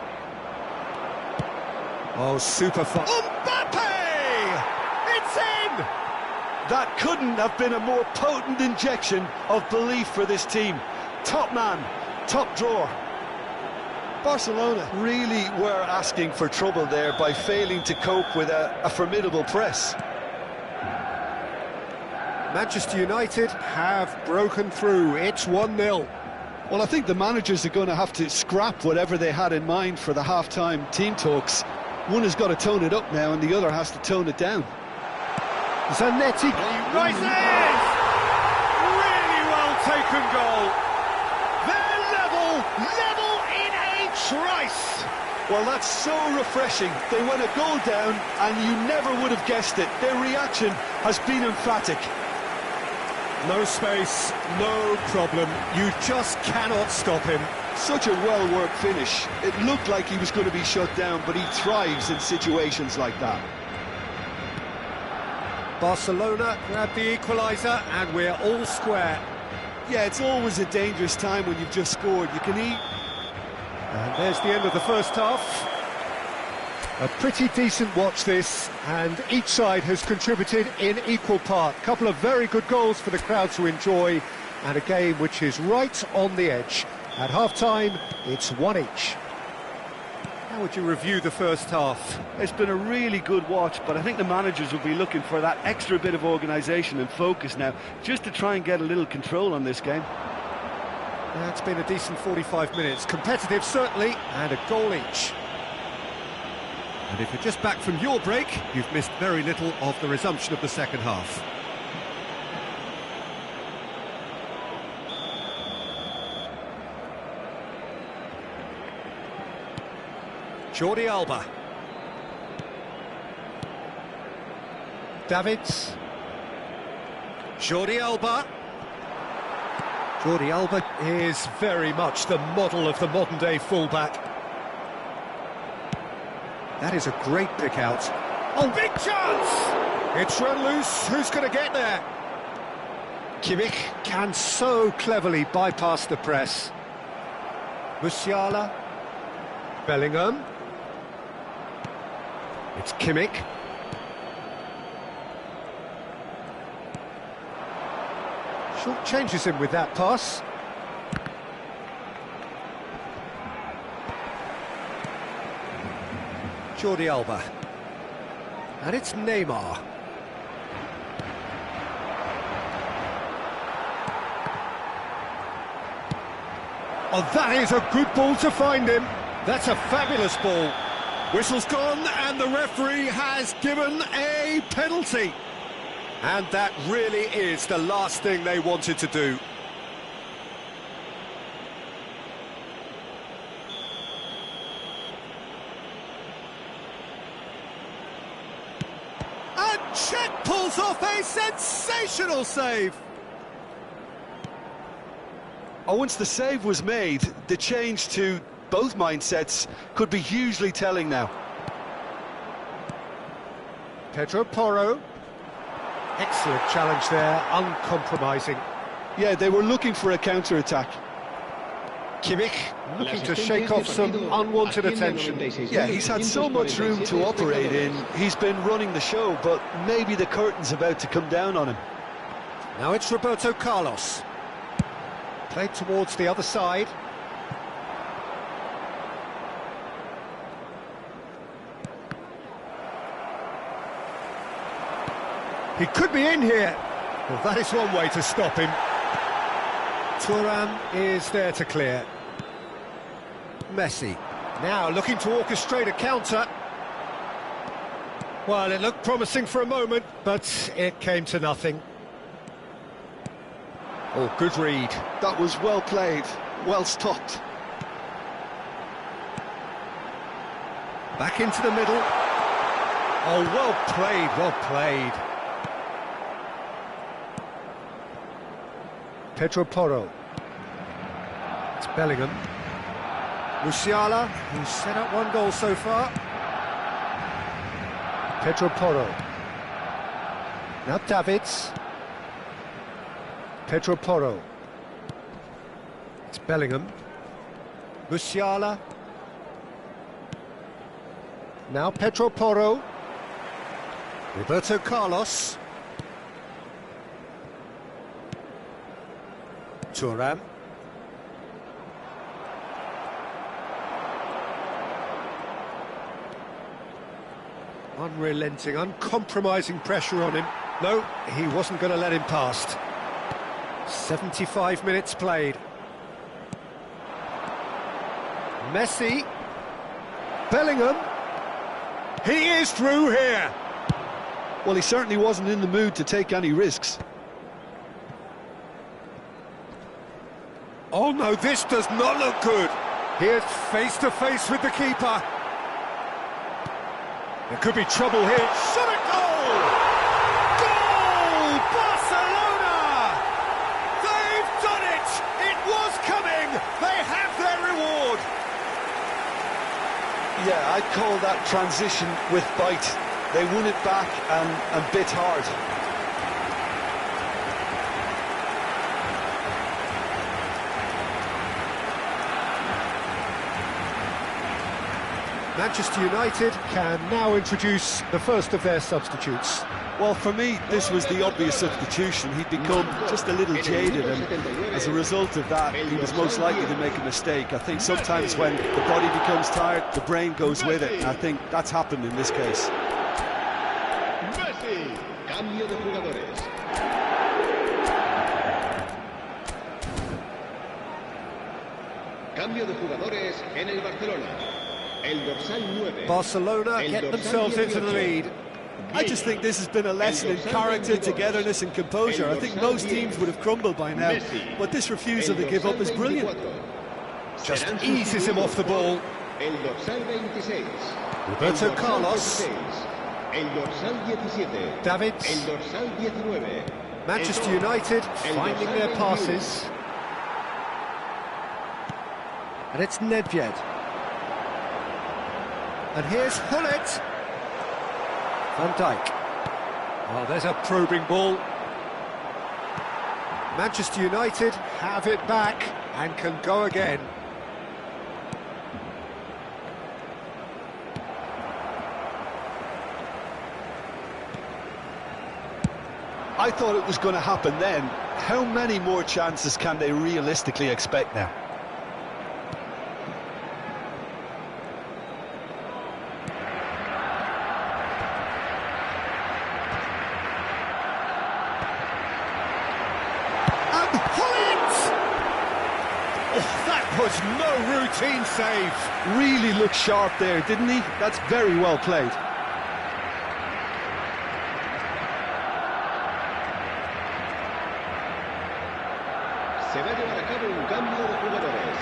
S2: Oh, super fun. Mbappe! It's in!
S3: That couldn't have been a more potent injection of belief for this team. Top man, top drawer. Barcelona really were asking for trouble there by failing to cope with a formidable press.
S2: Manchester United have broken through. It's 1-0.
S3: Well, I think the managers are going to have to scrap whatever they had in mind for the half-time team talks. One has got to tone it up now and the other has to tone it down.
S2: Zanetti rises! Really well taken second goal. They're level in a trice.
S3: Well, that's so refreshing. They went a goal down, and you never would have guessed it. Their reaction has been emphatic.
S2: No space, no problem. You just cannot stop him.
S3: Such a well-worked finish. It looked like he was going to be shut down, but he thrives in situations like that.
S2: Barcelona grab the equaliser, and we're all square.
S3: Yeah, it's always a dangerous time when you've just scored. You can eat.
S2: And there's the end of the first half. A pretty decent watch this, and each side has contributed in equal part. A couple of very good goals for the crowd to enjoy, and a game which is right on the edge. At half-time, it's one each. How would you review the first half?
S6: It's been a really good watch, but I think the managers will be looking for that extra bit of organisation and focus now, just to try and get a little control on this game.
S2: Yeah, it's been a decent 45 minutes. Competitive, certainly, and a goal each. And if you're just back from your break, you've missed very little of the resumption of the second half. Jordi Alba. Davids. Jordi Alba. Jordi Alba is very much the model of the modern-day fullback. That is a great pick out. Oh, big chance! It's run loose. Who's going to get there? Kimmich can so cleverly bypass the press. Musiala. Bellingham. It's Kimmich. Short changes him with that pass. Jordi Alba. And it's Neymar. Oh, that is a good ball to find him. That's a fabulous ball. Whistle's gone, and the referee has given a penalty. And that really is the last thing they wanted to do. And Cech pulls off a sensational save.
S3: Oh, once the save was made, the change to both mindsets could be hugely telling now.
S2: Pedro Porro. Excellent challenge there, uncompromising.
S3: Yeah, they were looking for a counter-attack.
S2: Kimmich looking to shake off some unwanted attention.
S3: Yeah, he's had so much room to operate in. He's been running the show, but maybe the curtain's about to come down on him.
S2: Now it's Roberto Carlos. Played towards the other side. He could be in here. Well, that is one way to stop him. Thuram is there to clear. Messi. Now looking to orchestrate a counter. Well, it looked promising for a moment, but it came to nothing. Oh, good read.
S3: That was well played, well stopped.
S2: Back into the middle. Oh, well played, well played. Pedro Porro. It's Bellingham. Musiala, who's set up one goal so far. Pedro Porro. Now Davids. Pedro Porro. It's Bellingham. Musiala. Now Pedro Porro. Roberto Carlos. Thuram. Unrelenting, uncompromising pressure on him. No, he wasn't going to let him past. 75 minutes played. Messi. Bellingham. He is through here.
S3: Well, he certainly wasn't in the mood to take any risks.
S2: Oh no, this does not look good. Here's face to face with the keeper. There could be trouble here. Shot at goal! Goal! Barcelona! They've done it! It was coming! They have their reward!
S3: Yeah, I'd call that transition with bite. They won it back and bit hard.
S2: Manchester United can now introduce the first of their substitutes.
S3: Well, for me, this was the obvious substitution. He'd become just a little jaded, and as a result of that, he was most likely to make a mistake. I think sometimes when the body becomes tired, the brain goes with it, and I think that's happened in this case.
S1: Messi. Cambio de jugadores. Cambio de jugadores en el Barcelona. El dorsal 9.
S2: Barcelona get themselves into the lead.
S3: I just think this has been a lesson in character, togetherness and composure. I think most teams would have crumbled by now, but this refusal to give up is brilliant.
S2: Just eases him off the ball.
S1: El dorsal 26.
S2: Roberto Carlos.
S1: El dorsal 17.
S2: Davids.
S1: El dorsal 19.
S2: Manchester United finding their passes. And it's Nedved. And here's Hullet. Van Dijk. Oh, there's a probing ball. Manchester United have it back and can go again.
S3: I thought it was going to happen then. How many more chances can they realistically expect now?
S2: Was no routine save.
S3: Really looked sharp there, didn't he? That's very well played.
S1: Se va a llevar a cabo un cambio de jugadores.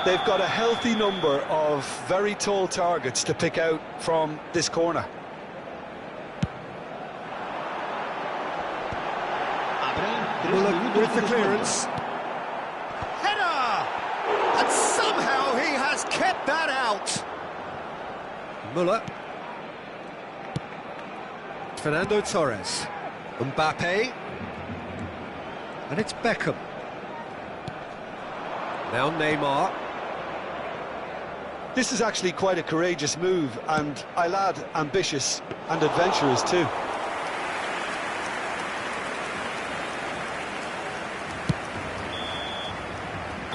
S3: They've got a healthy number of very tall targets to pick out from this corner.
S2: Muller with the clearance. And somehow he has kept that out. Muller. Fernando Torres. Mbappe. And it's Beckham. Now Neymar.
S3: This is actually quite a courageous move, and I'll add ambitious and adventurous too.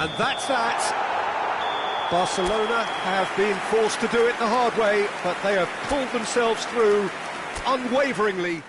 S2: And that's that. Barcelona have been forced to do it the hard way, but they have pulled themselves through unwaveringly.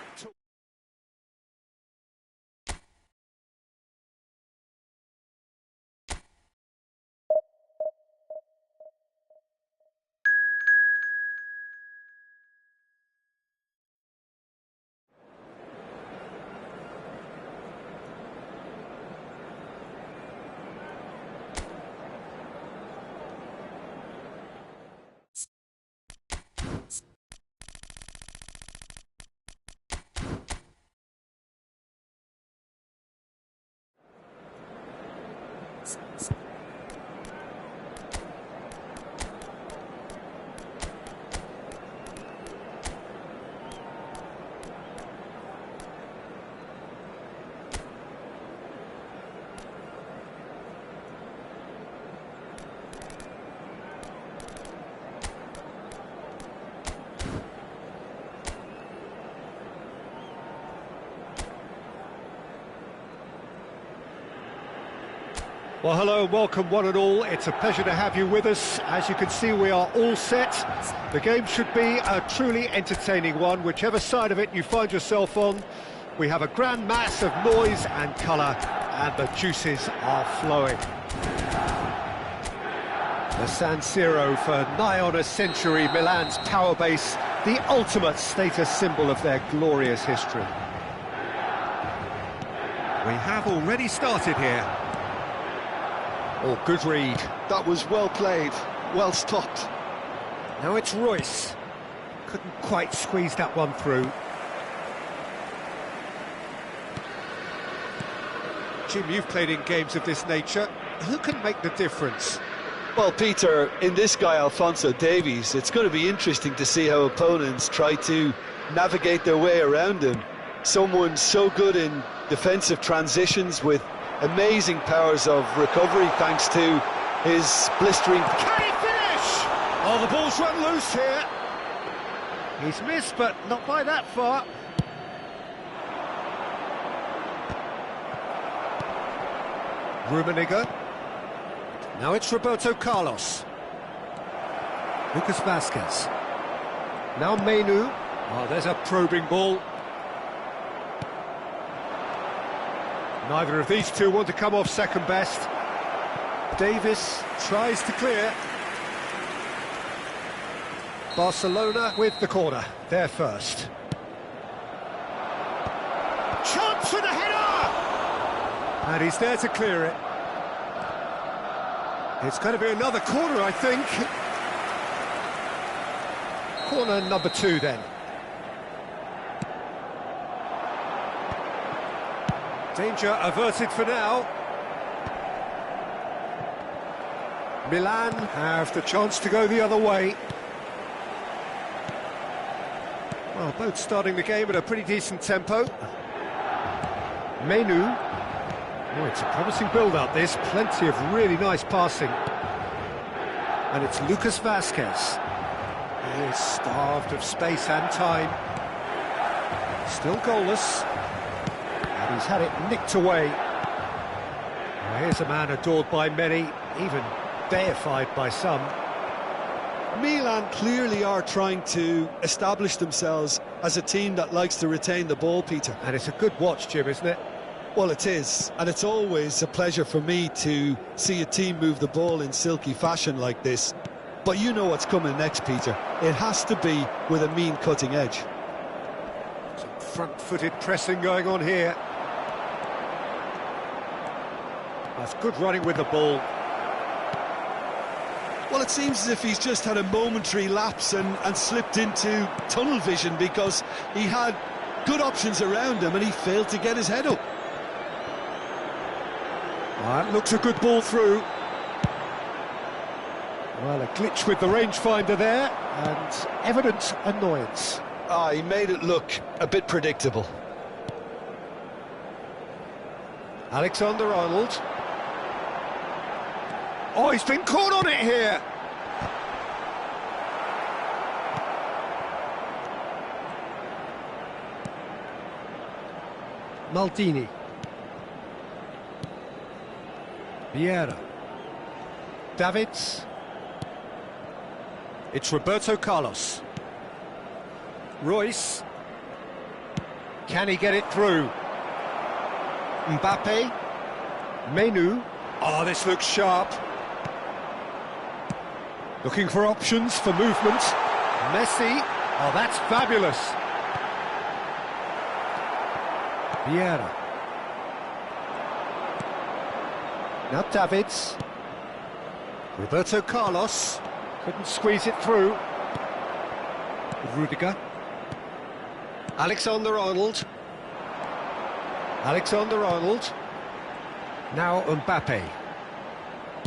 S2: Well, hello, welcome one and all. It's a pleasure to have you with us. As you can see, we are all set. The game should be a truly entertaining one, whichever side of it you find yourself on. We have a grand mass of noise and colour, and the juices are flowing. The San Siro for nigh on a century, Milan's power base, the ultimate status symbol of their glorious history. We have already started here. Oh, good read.
S3: That was well played, well stopped.
S2: Now it's Royce. Couldn't quite squeeze that one through. Jim, you've played in games of this nature. Who can make the difference?
S3: Well, Peter, in this guy, Alphonso Davies, it's going to be interesting to see how opponents try to navigate their way around him. Someone so good in defensive transitions with amazing powers of recovery thanks to his blistering...
S2: Can he finish? Oh, the ball's run loose here. He's missed, but not by that far. Rummenigge. Now it's Roberto Carlos. Lucas Vasquez. Now Menu. Oh, there's a probing ball. Neither of these two want to come off second best. Davis tries to clear. Barcelona with the corner. They're first. Chance for the header! And he's there to clear it. It's going to be another corner, I think. Corner number 2, then. Danger averted for now. Milan have the chance to go the other way. Well, both starting the game at a pretty decent tempo. Menu. Oh, it's a promising build-up, this. Plenty of really nice passing. And it's Lucas Vasquez. He is starved of space and time. Still goalless. And he's had it nicked away. Well, here's a man adored by many, even deified by some.
S3: Milan clearly are trying to establish themselves as a team that likes to retain the ball, Peter.
S2: And it's a good watch, Jim, isn't it?
S3: Well, it is, and it's always a pleasure for me to see a team move the ball in silky fashion like this. But you know what's coming next, Peter. It has to be with a mean cutting edge.
S2: Some front-footed pressing going on here. That's good running with the ball.
S3: Well, it seems as if he's just had a momentary lapse and slipped into tunnel vision because he had good options around him and he failed to get his head up.
S2: That looks a good ball through. Well, a glitch with the rangefinder there, and evident annoyance.
S3: He made it look a bit predictable.
S2: Alexander-Arnold. Oh, he's been caught on it here. Maldini. Vieira. Davids. It's Roberto Carlos. Royce. Can he get it through? Mbappe. Menu. Oh, this looks sharp. Looking for options for movement. Messi. Oh, that's fabulous. Vieira. Now Davids. Roberto Carlos. Couldn't squeeze it through. Rudiger. Alexander-Arnold. Alexander-Arnold. Now Mbappe.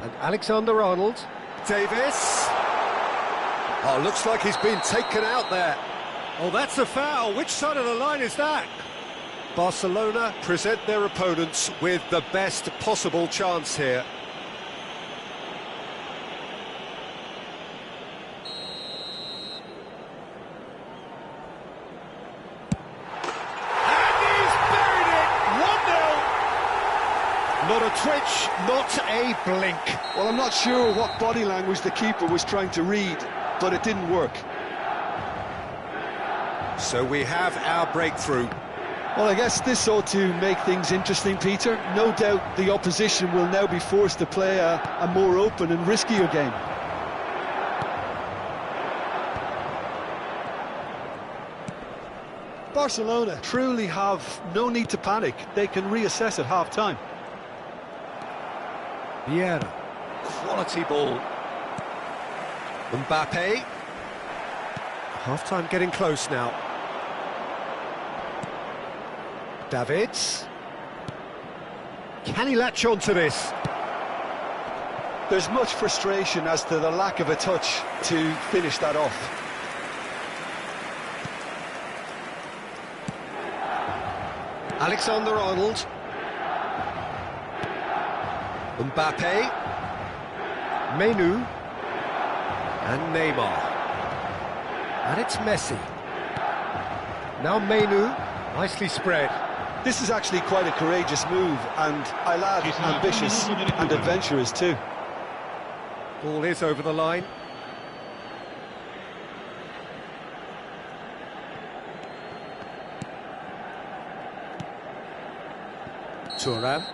S2: And Alexander-Arnold. Davis. Oh, looks like he's been taken out there. Oh, that's a foul. Which side of the line is that? Barcelona present their opponents with the best possible chance here. And he's buried it! 1-0! Not a twitch, not a blink.
S3: Well, I'm not sure what body language the keeper was trying to read, but it didn't work.
S2: So we have our breakthrough.
S3: Well, I guess this ought to make things interesting, Peter. No doubt the opposition will now be forced to play a more open and riskier game. Barcelona truly have no need to panic. They can reassess at half-time.
S2: Vieira. Quality ball. Mbappe. Half-time getting close now. Davids. Can he latch on to this?
S3: There's much frustration as to the lack of a touch to finish that off.
S2: Alexander-Arnold. Mbappe. Menu. And Neymar. And it's Messi. Now Menu. Nicely spread.
S3: This is actually quite a courageous move, and I'll add ambitious and adventurous too.
S2: Ball is over the line. Thuram.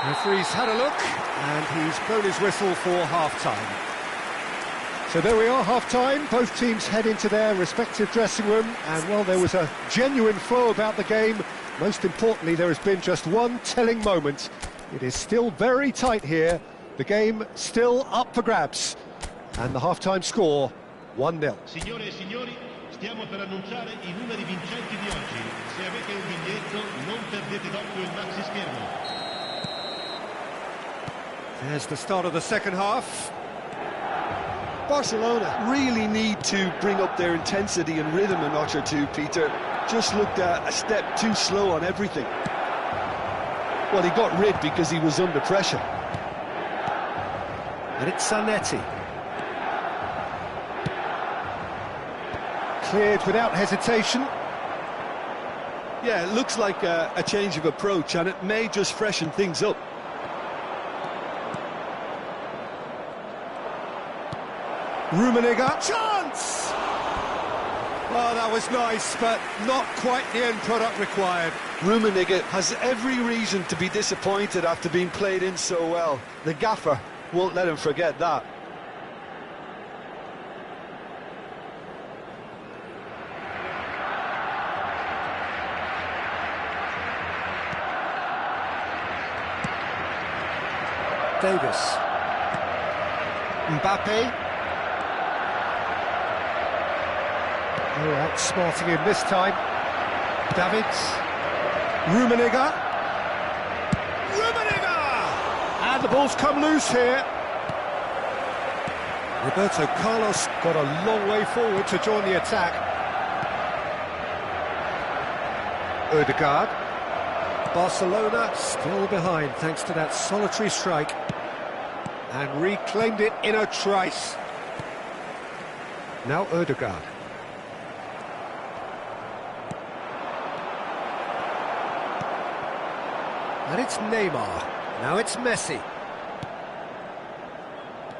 S2: Referee's had a look, and he's blown his whistle for half-time. So there we are, half-time. Both teams head into their respective dressing room, and while there was a genuine flow about the game, most importantly, there has been just one telling moment. It is still very tight here. The game still up for grabs. And the half-time score, 1-0.
S1: Signore e signori, stiamo per annunciare i numeri vincenti di oggi. Se avete un biglietto, non perdete d'occhio il maxi schermo.
S2: There's the start of the second half.
S3: Barcelona really need to bring up their intensity and rhythm a notch or two, Peter. Just looked a step too slow on everything. Well, he got rid because he was under pressure.
S2: And it's Zanetti. Cleared without hesitation.
S3: Yeah, it looks like a change of approach, and it may just freshen things up.
S2: Rummenigge. Chance! Oh, that was nice, but not quite the end product required.
S3: Rummenigge has every reason to be disappointed after being played in so well. The gaffer won't let him forget that.
S2: Davis. Mbappe. Oh, outsmarting him this time. Davids. Rummenigge. And the ball's come loose here. Roberto Carlos got a long way forward to join the attack. Ødegaard. Barcelona still behind thanks to that solitary strike. And reclaimed it in a trice. Now Ødegaard. And it's Neymar. Now it's Messi.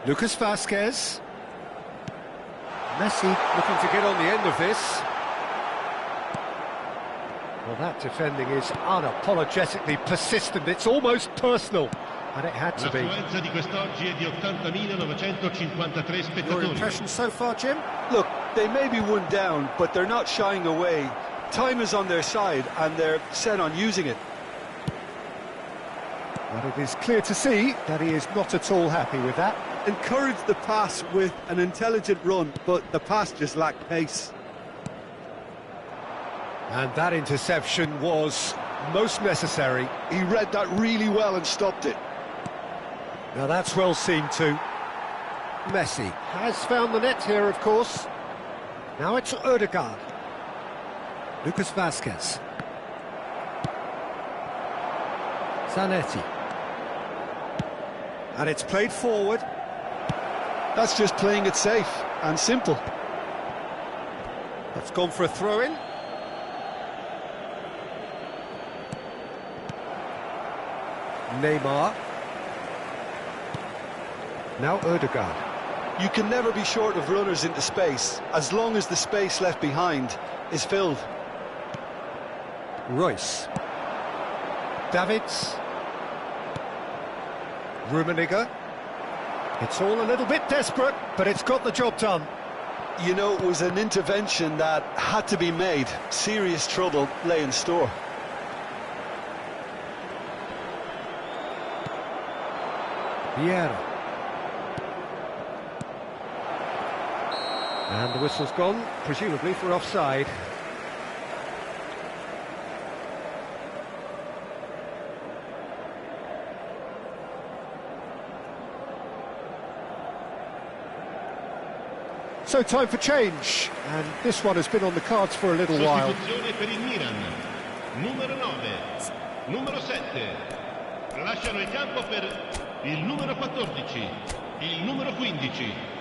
S2: Lucas Vazquez. Messi looking to get on the end of this. Well, that defending is unapologetically persistent. It's almost personal. And it had to be.
S1: L'affluenza di quest'oggi è di 80.953
S2: Your
S1: spettatori.
S2: impression so far, Jim?
S3: Look, they may be one down, but they're not shying away. Time is on their side, and they're set on using it.
S2: But it is clear to see that he is not at all happy with that.
S6: Encouraged the pass with an intelligent run, but the pass just lacked pace.
S2: And that interception was most necessary.
S3: He read that really well and stopped it.
S2: Now that's well seen too. Messi has found the net here, of course. Now it's Ødegaard. Lucas Vazquez. Zanetti. And it's played forward.
S3: That's just playing it safe and simple.
S2: That's gone for a throw-in. Neymar. Now Ødegaard.
S3: You can never be short of runners into space, as long as the space left behind is filled.
S2: Royce. Davids. Rummenigge. It's all a little bit desperate, but it's got the job done.
S3: You know, it was an intervention that had to be made. Serious trouble lay in store.
S4: Vieira. And the whistle's gone, presumably for offside.
S2: So time for change, and this one has been on the cards for a little while.
S1: Sostituzione per il Milan. Numero 9, numero 7. Lasciano il campo per il numero 14, il numero 15.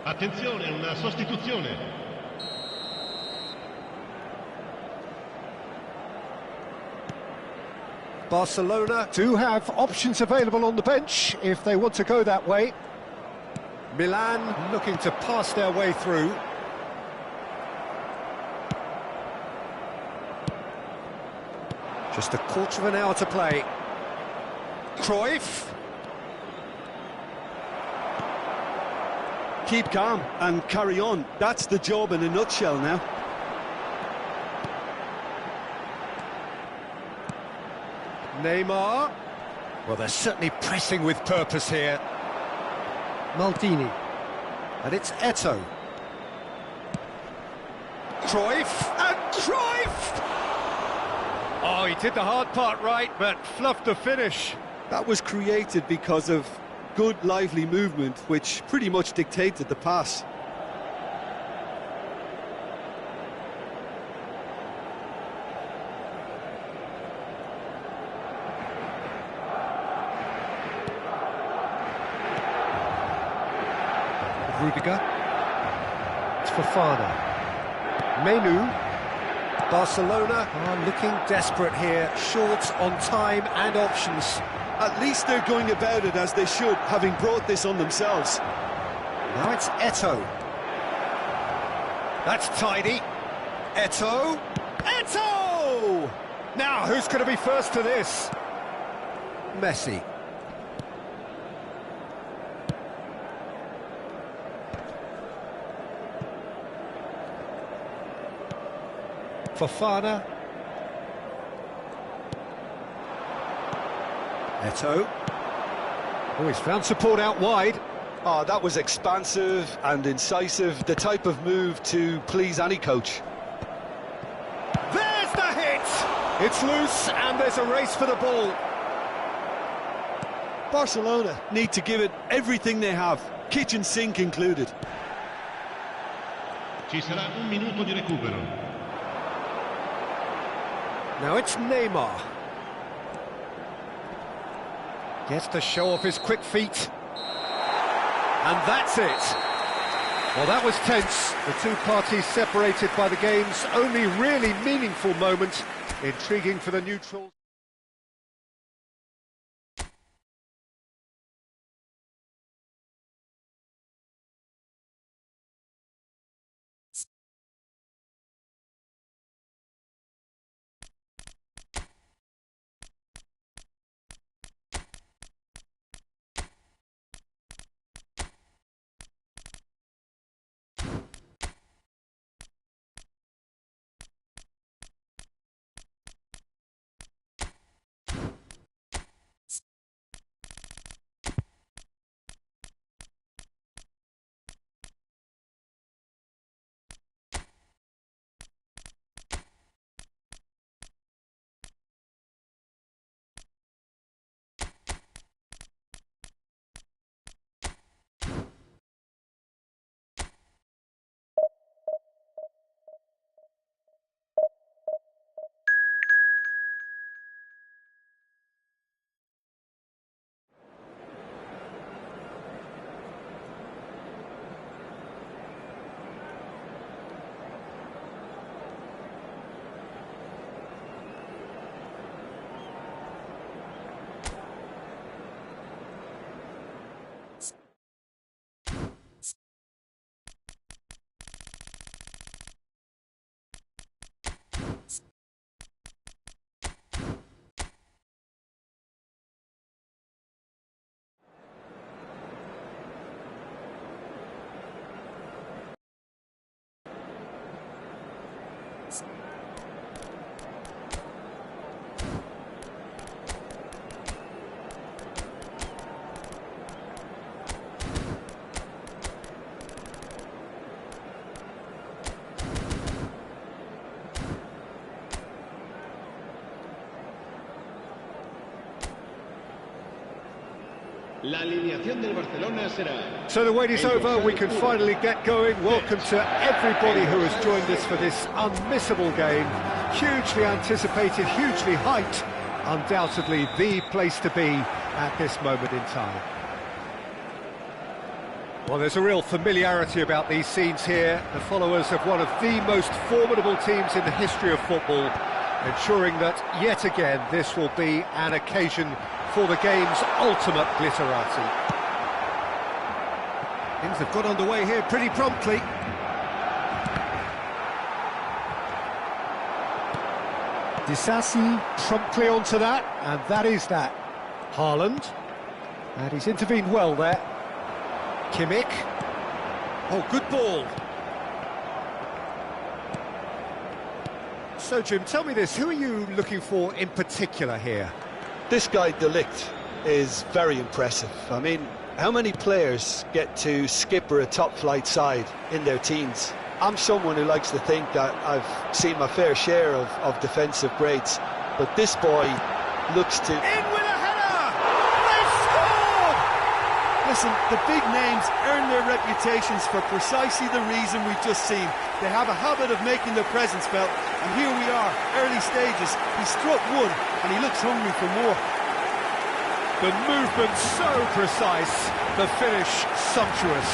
S1: Attenzione, una sostituzione.
S2: Barcelona do have options available on the bench if they want to go that way. Milan looking to pass their way through. Just a quarter of an hour to play. Cruyff.
S6: Keep calm and carry on. That's the job in a nutshell now.
S2: Neymar. Well, they're certainly pressing with purpose here. Maldini. And it's Eto'o. Cruyff. And Cruyff! Oh, he did the hard part right, but fluffed the finish.
S6: That was created because of good, lively movement, which pretty much dictated the pass.
S2: Rudiger. It's Fofana. Menu. Barcelona are looking desperate here, short on time and options.
S6: At least they're going about it as they should, having brought this on themselves.
S2: Now it's Eto'o. That's tidy. Eto'o. Eto'o! Now, who's going to be first to this?
S4: Messi.
S2: Fofana. Eto'o. Oh, he's found support out wide.
S6: Oh, that was expansive and incisive, the type of move to please any coach.
S2: There's the hit! It's loose and there's a race for the ball.
S6: Barcelona need to give it everything they have, kitchen sink included.
S1: Ci sarà un minuto di recupero.
S2: Now it's Neymar. Gets to show off his quick feet. And that's it. Well, that was tense. The two parties separated by the game's only really meaningful moment. Intriguing for the neutrals.
S1: La alineación del Barcelona será...
S2: So the wait is over, we can finally get going. Welcome to everybody who has joined us for this unmissable game. Hugely anticipated, hugely hyped. Undoubtedly the place to be at this moment in time. Well, there's a real familiarity about these scenes here. The followers of one of the most formidable teams in the history of football, ensuring that, yet again, this will be an occasion for the game's ultimate glitterati. Things have got underway here pretty promptly. Disasi promptly onto that, and that is that. Haaland, and he's intervened well there. Kimmich. Oh, good ball. So, Jim, tell me this, who are you looking for in particular here?
S3: This guy, De Ligt, is very impressive. I mean, how many players get to skipper a top-flight side in their teens? I'm someone who likes to think that I've seen my fair share of defensive greats, but this boy looks to...
S2: In with a header! They've scored!
S6: Listen, the big names earn their reputations for precisely the reason we've just seen. They have a habit of making their presence felt, and here we are, early stages. He struck one, and he looks hungry for more.
S2: The movement so precise, the finish sumptuous.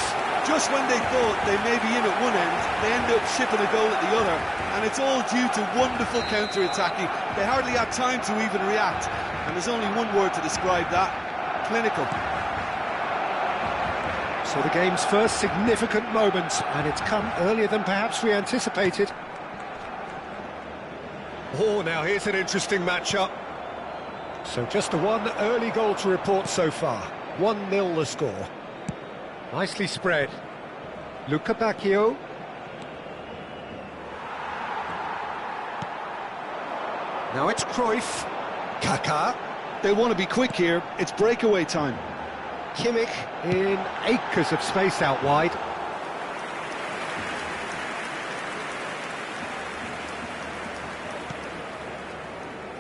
S6: Just when they thought they may be in at one end, they end up shipping a goal at the other, and it's all due to wonderful counter-attacking. They hardly had time to even react, and there's only one word to describe that: clinical.
S2: So the game's first significant moment, and it's come earlier than perhaps we anticipated. Oh, now here's an interesting matchup. So just the one early goal to report so far. 1-0 the score. Nicely spread. Luca Bacchio. Now it's Cruyff. Kaká.
S3: They want to be quick here. It's breakaway time.
S2: Kimmich in acres of space out wide.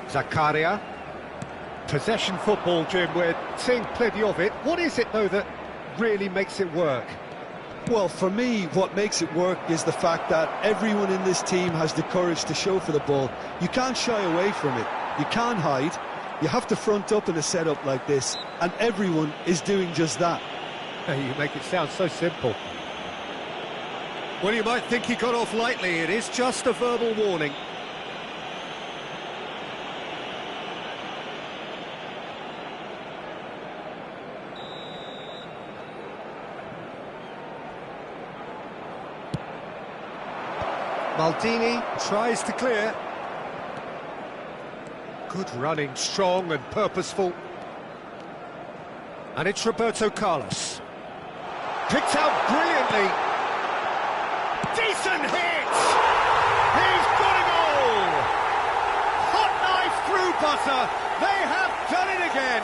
S2: Zakaria. Possession football, Jim, we're seeing plenty of it. What is it, though, that really makes it work?
S3: Well, for me, what makes it work is the fact that everyone in this team has the courage to show for the ball. You can't shy away from it. You can't hide. You have to front up in a setup like this, and everyone is doing just that.
S2: You make it sound so simple. Well, you might think he got off lightly. It is just a verbal warning. Maldini tries to clear. Good running, strong and purposeful. And it's Roberto Carlos. Picked out brilliantly. Decent hit! He's got a goal! Hot knife through butter. They have done it again.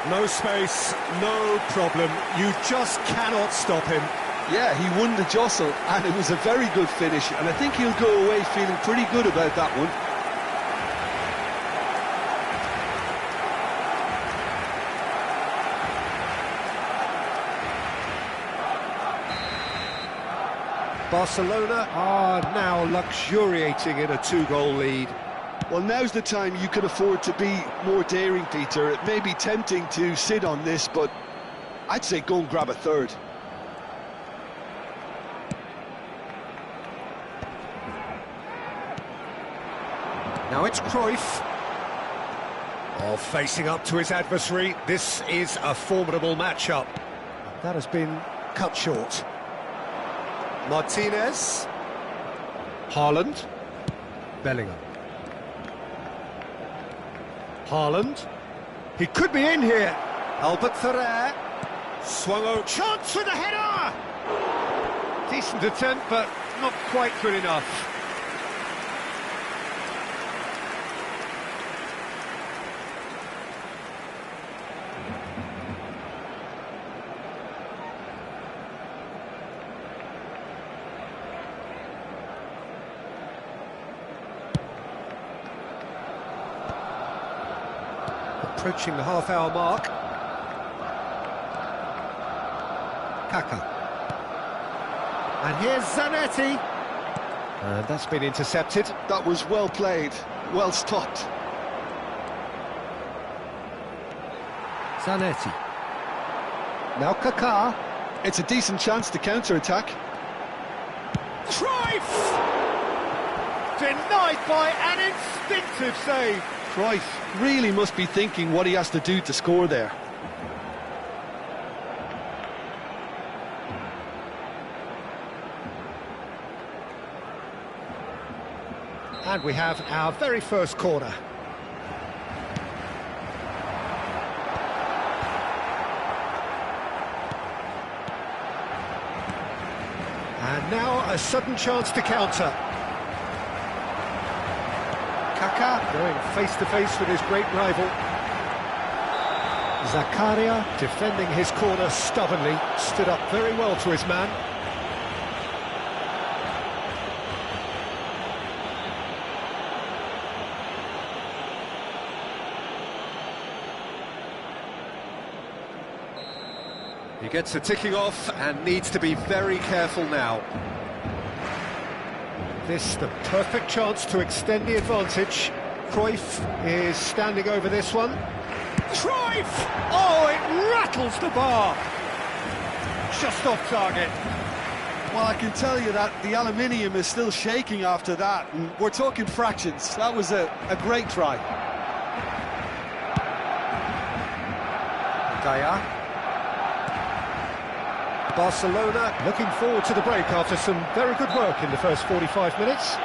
S2: No space, no problem. You just cannot stop him.
S3: Yeah, he won the jostle, and it was a very good finish, and I think he'll go away feeling pretty good about that one.
S2: Barcelona are now luxuriating in a 2-goal lead.
S3: Well, now's the time you can afford to be more daring, Peter. It may be tempting to sit on this, but I'd say go and grab a third.
S2: Now it's Cruyff. Oh, facing up to his adversary. This is a formidable matchup. That has been cut short. Martinez. Haaland. Bellingham. Haaland. He could be in here. Albert Ferrer. Swung over. Chance with a header! Decent attempt, but not quite good enough. Approaching the half-hour mark. Kaka. And here's Zanetti. And that's been intercepted.
S3: That was well played, well stopped.
S2: Zanetti. Now Kaka.
S3: It's a decent chance to counter-attack.
S2: Cruyff! Denied by an instinctive save.
S3: Cruyff really must be thinking what he has to do to score there.
S2: And we have our very first corner. And now a sudden chance to counter. Kaka going face-to-face with his great rival. Zakaria defending his corner stubbornly, stood up very well to his man. He gets the ticking off and needs to be very careful now. This the perfect chance to extend the advantage. Cruyff is standing over this one. Cruyff! Oh, it rattles the bar. Just off target.
S6: Well, I can tell you that the aluminium is still shaking after that, and we're talking fractions. That was a great try.
S2: Gaya. Barcelona looking forward to the break after some very good work in the first 45 minutes.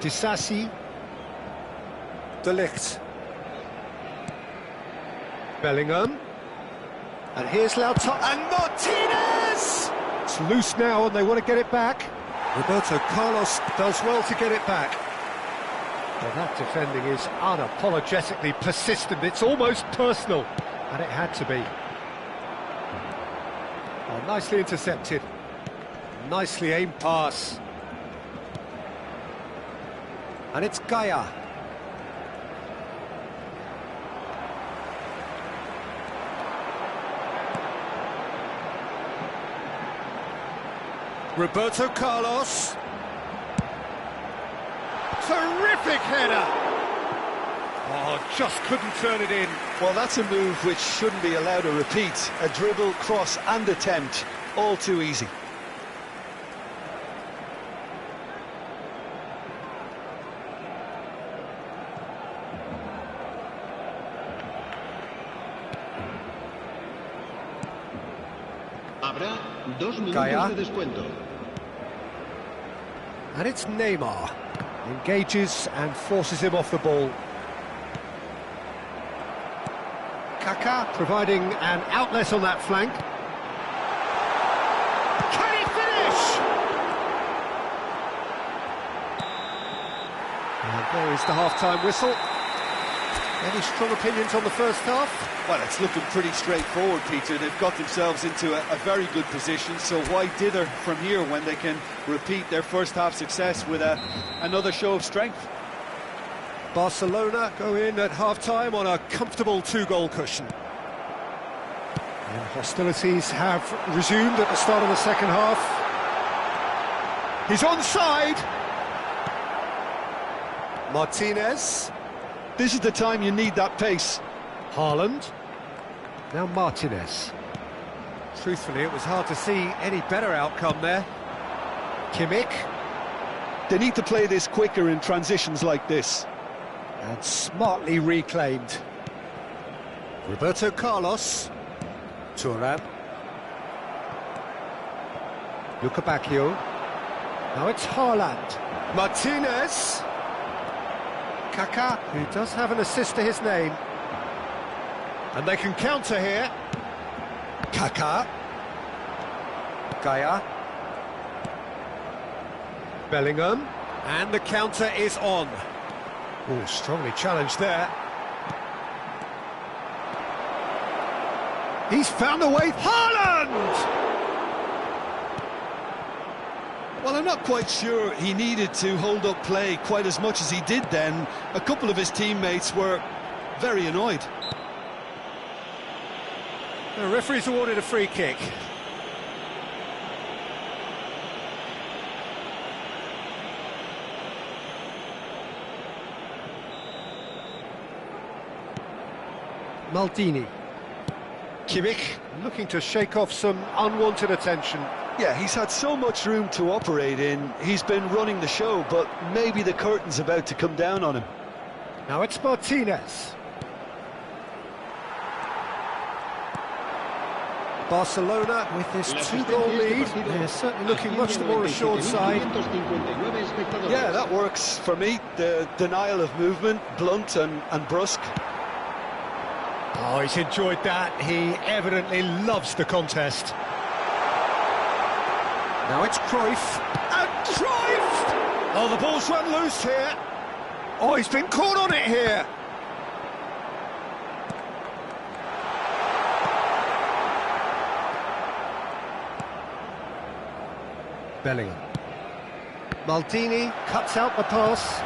S2: Disasi. De Ligt. Bellingham. And here's Lautaro. And Martinez! It's loose now and they want to get it back. Roberto Carlos does well to get it back. Well, that defending is unapologetically persistent. It's almost personal. And it had to be. Oh, nicely intercepted. Nicely aimed pass. And it's Gaya. Roberto Carlos. Terrific header. Oh, just couldn't turn it in.
S3: Well, that's a move which shouldn't be allowed to repeat. A dribble, cross and attempt. All too easy.
S1: Habrá 2 minutos
S2: Gaya.
S1: de descuento.
S2: And it's Neymar. Engages and forces him off the ball. Kaka providing an outlet on that flank. Can he finish? And there is the half-time whistle. Any strong opinions on the first half?
S6: Well, it's looking pretty straightforward, Peter. They've got themselves into a very good position, so why dither from here when they can repeat their first half success with another show of strength?
S2: Barcelona go in at half-time on a comfortable 2-goal cushion. And hostilities have resumed at the start of the second half. He's onside. Martinez.
S3: This is the time you need that pace.
S2: Haaland. Now Martinez. Truthfully, it was hard to see any better outcome there. Kimmich.
S3: They need to play this quicker in transitions like this.
S2: And smartly reclaimed. Roberto Carlos. Thuram. Luka Bacchio. Now it's Haaland. Martinez. Kaka, who does have an assist to his name. And they can counter here. Kaka. Gaya. Bellingham. And the counter is on. Oh, strongly challenged there. He's found a way. Haaland!
S3: Well, I'm not quite sure he needed to hold up play quite as much as he did then. A couple of his teammates were very annoyed.
S2: The referee's awarded a free kick. Maldini.
S3: Kimmich.
S2: Looking to shake off some unwanted attention.
S3: Yeah, he's had so much room to operate in. He's been running the show, but maybe the curtain's about to come down on him.
S2: Now it's Martinez. Barcelona, with this two-goal lead, they're certainly looking much the more assured side.
S3: Yeah, that works for me. The denial of movement, blunt and brusque.
S2: Oh, he's enjoyed that. He evidently loves the contest. Now it's Cruyff. And Cruyff! Oh, the ball's run loose here. Oh, he's been caught on it here. Bellingham. Maldini cuts out the pass.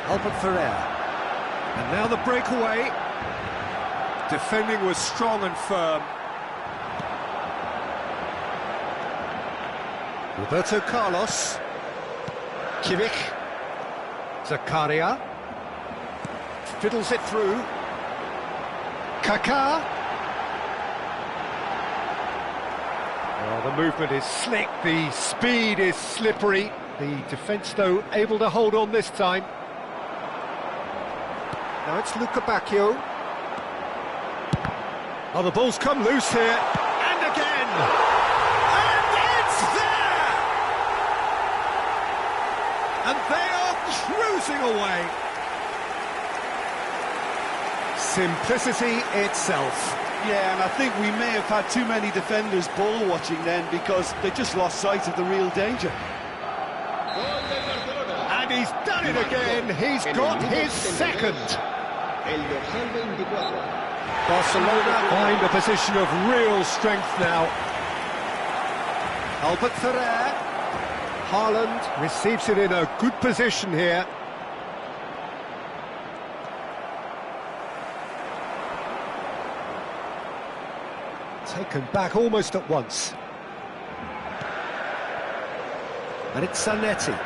S2: Albert Ferrer. And now the breakaway. Defending was strong and firm. Roberto Carlos. Kimmich. Zakaria. Fiddles it through. Kaká. Oh, the movement is slick, the speed is slippery. The defence, though, able to hold on this time. Now it's Luca Bacchio. Oh, the ball's come loose here. And again! And it's there! And they are cruising away. Simplicity itself.
S3: Yeah, and I think we may have had too many defenders ball watching then because they just lost sight of the real danger.
S2: And he's done it again. He's got his second. Barcelona find a position of real strength now. Albert Ferrer. Haaland receives it in a good position here. Taken back almost at once. And it's Zanetti.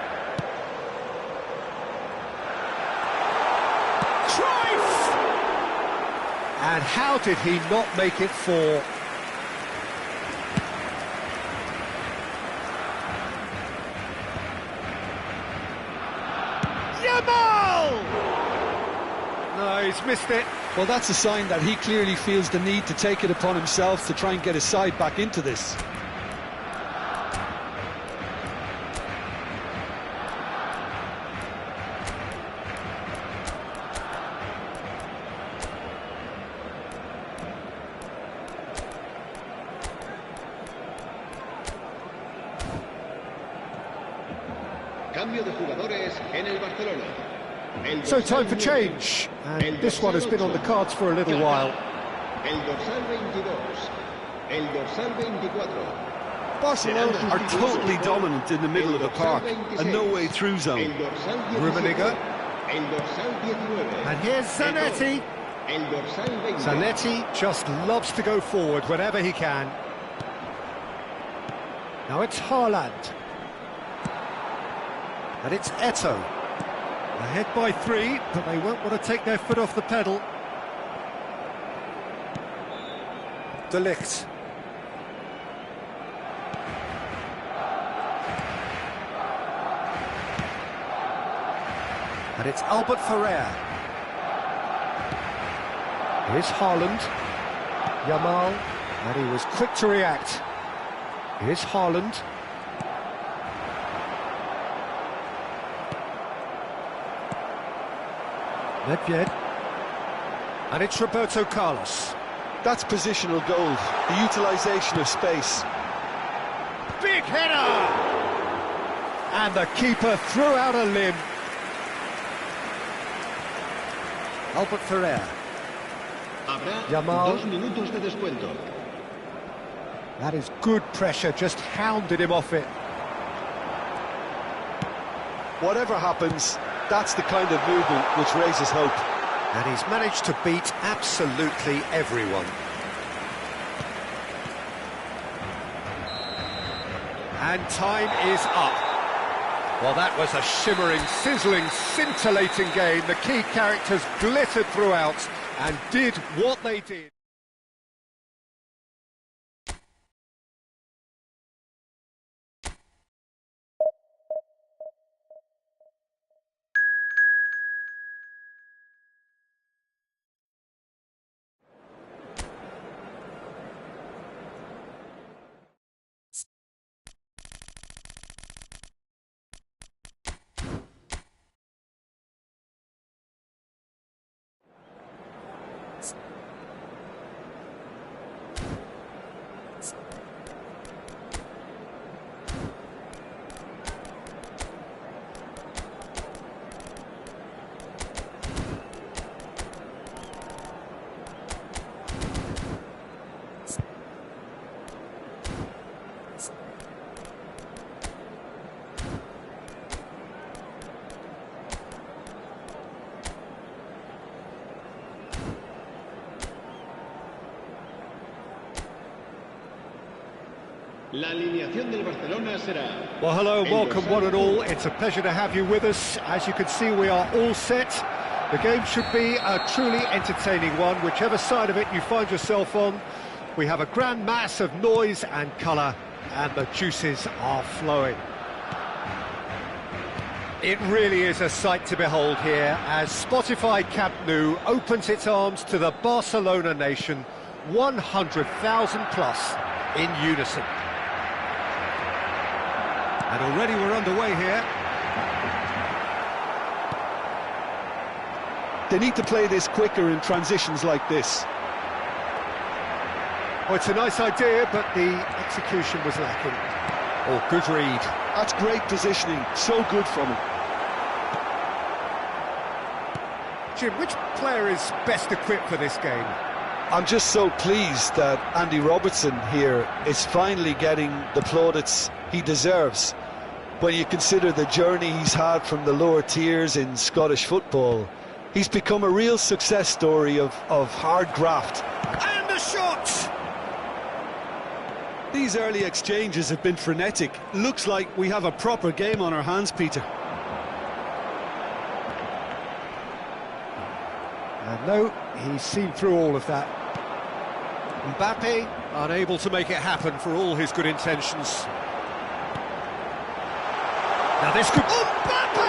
S2: Cruyff! And how did he not make it four? Yamal! No, he's missed it.
S3: Well, that's a sign that he clearly feels the need to take it upon himself to try and get his side back into this.
S1: Cambio de jugadores en el Barcelona.
S2: So time for change, and this one has been on the cards for a little while.
S1: El dorsal 22. El dorsal 24.
S3: Barcelona are totally dominant in the middle of the park, a no-way through zone.
S2: Rummenigge. And here's Zanetti. Zanetti just loves to go forward whenever he can. Now it's Haaland. And it's Eto'o. Ahead by 3, but they won't want to take their foot off the pedal. De Ligt. And it's Albert Ferrer. Here's Haaland. Yamal. And he was quick to react. Here's Haaland. Nedved. And it's Roberto Carlos.
S3: That's positional goal, the utilisation of space.
S2: Big header! And the keeper threw out a limb.
S4: Albert Ferrer.
S5: Habrá
S4: Yamal.
S5: 2 minutos de descuento.
S2: That is good pressure, just hounded him off it.
S3: Whatever happens, that's the kind of movement which raises hope.
S2: And he's managed to beat absolutely everyone. And time is up. Well, that was a shimmering, sizzling, scintillating game. The key characters glittered throughout and did what they did.
S5: La alineación del Barcelona será...
S2: Well, hello and welcome one and all. It's a pleasure to have you with us. As you can see, we are all set. The game should be a truly entertaining one, whichever side of it you find yourself on. We have a grand mass of noise and colour, and the juices are flowing. It really is a sight to behold here, as Spotify Camp Nou opens its arms to the Barcelona nation, 100,000 plus in unison. And already we're underway here.
S3: They need to play this quicker in transitions like this.
S2: Well, it's a nice idea, but the execution was lacking. Oh, good read.
S3: That's great positioning, so good from him.
S2: Jim, which player is best equipped for this game?
S3: I'm just so pleased that Andy Robertson here is finally getting the plaudits he deserves. When you consider the journey he's had from the lower tiers in Scottish football, he's become a real success story of hard graft.
S2: And a shot!
S6: These early exchanges have been frenetic. Looks like we have a proper game on our hands, Peter.
S2: And no, he's seen through all of that. Mbappe, unable to make it happen for all his good intentions. Now this could... Mbappe!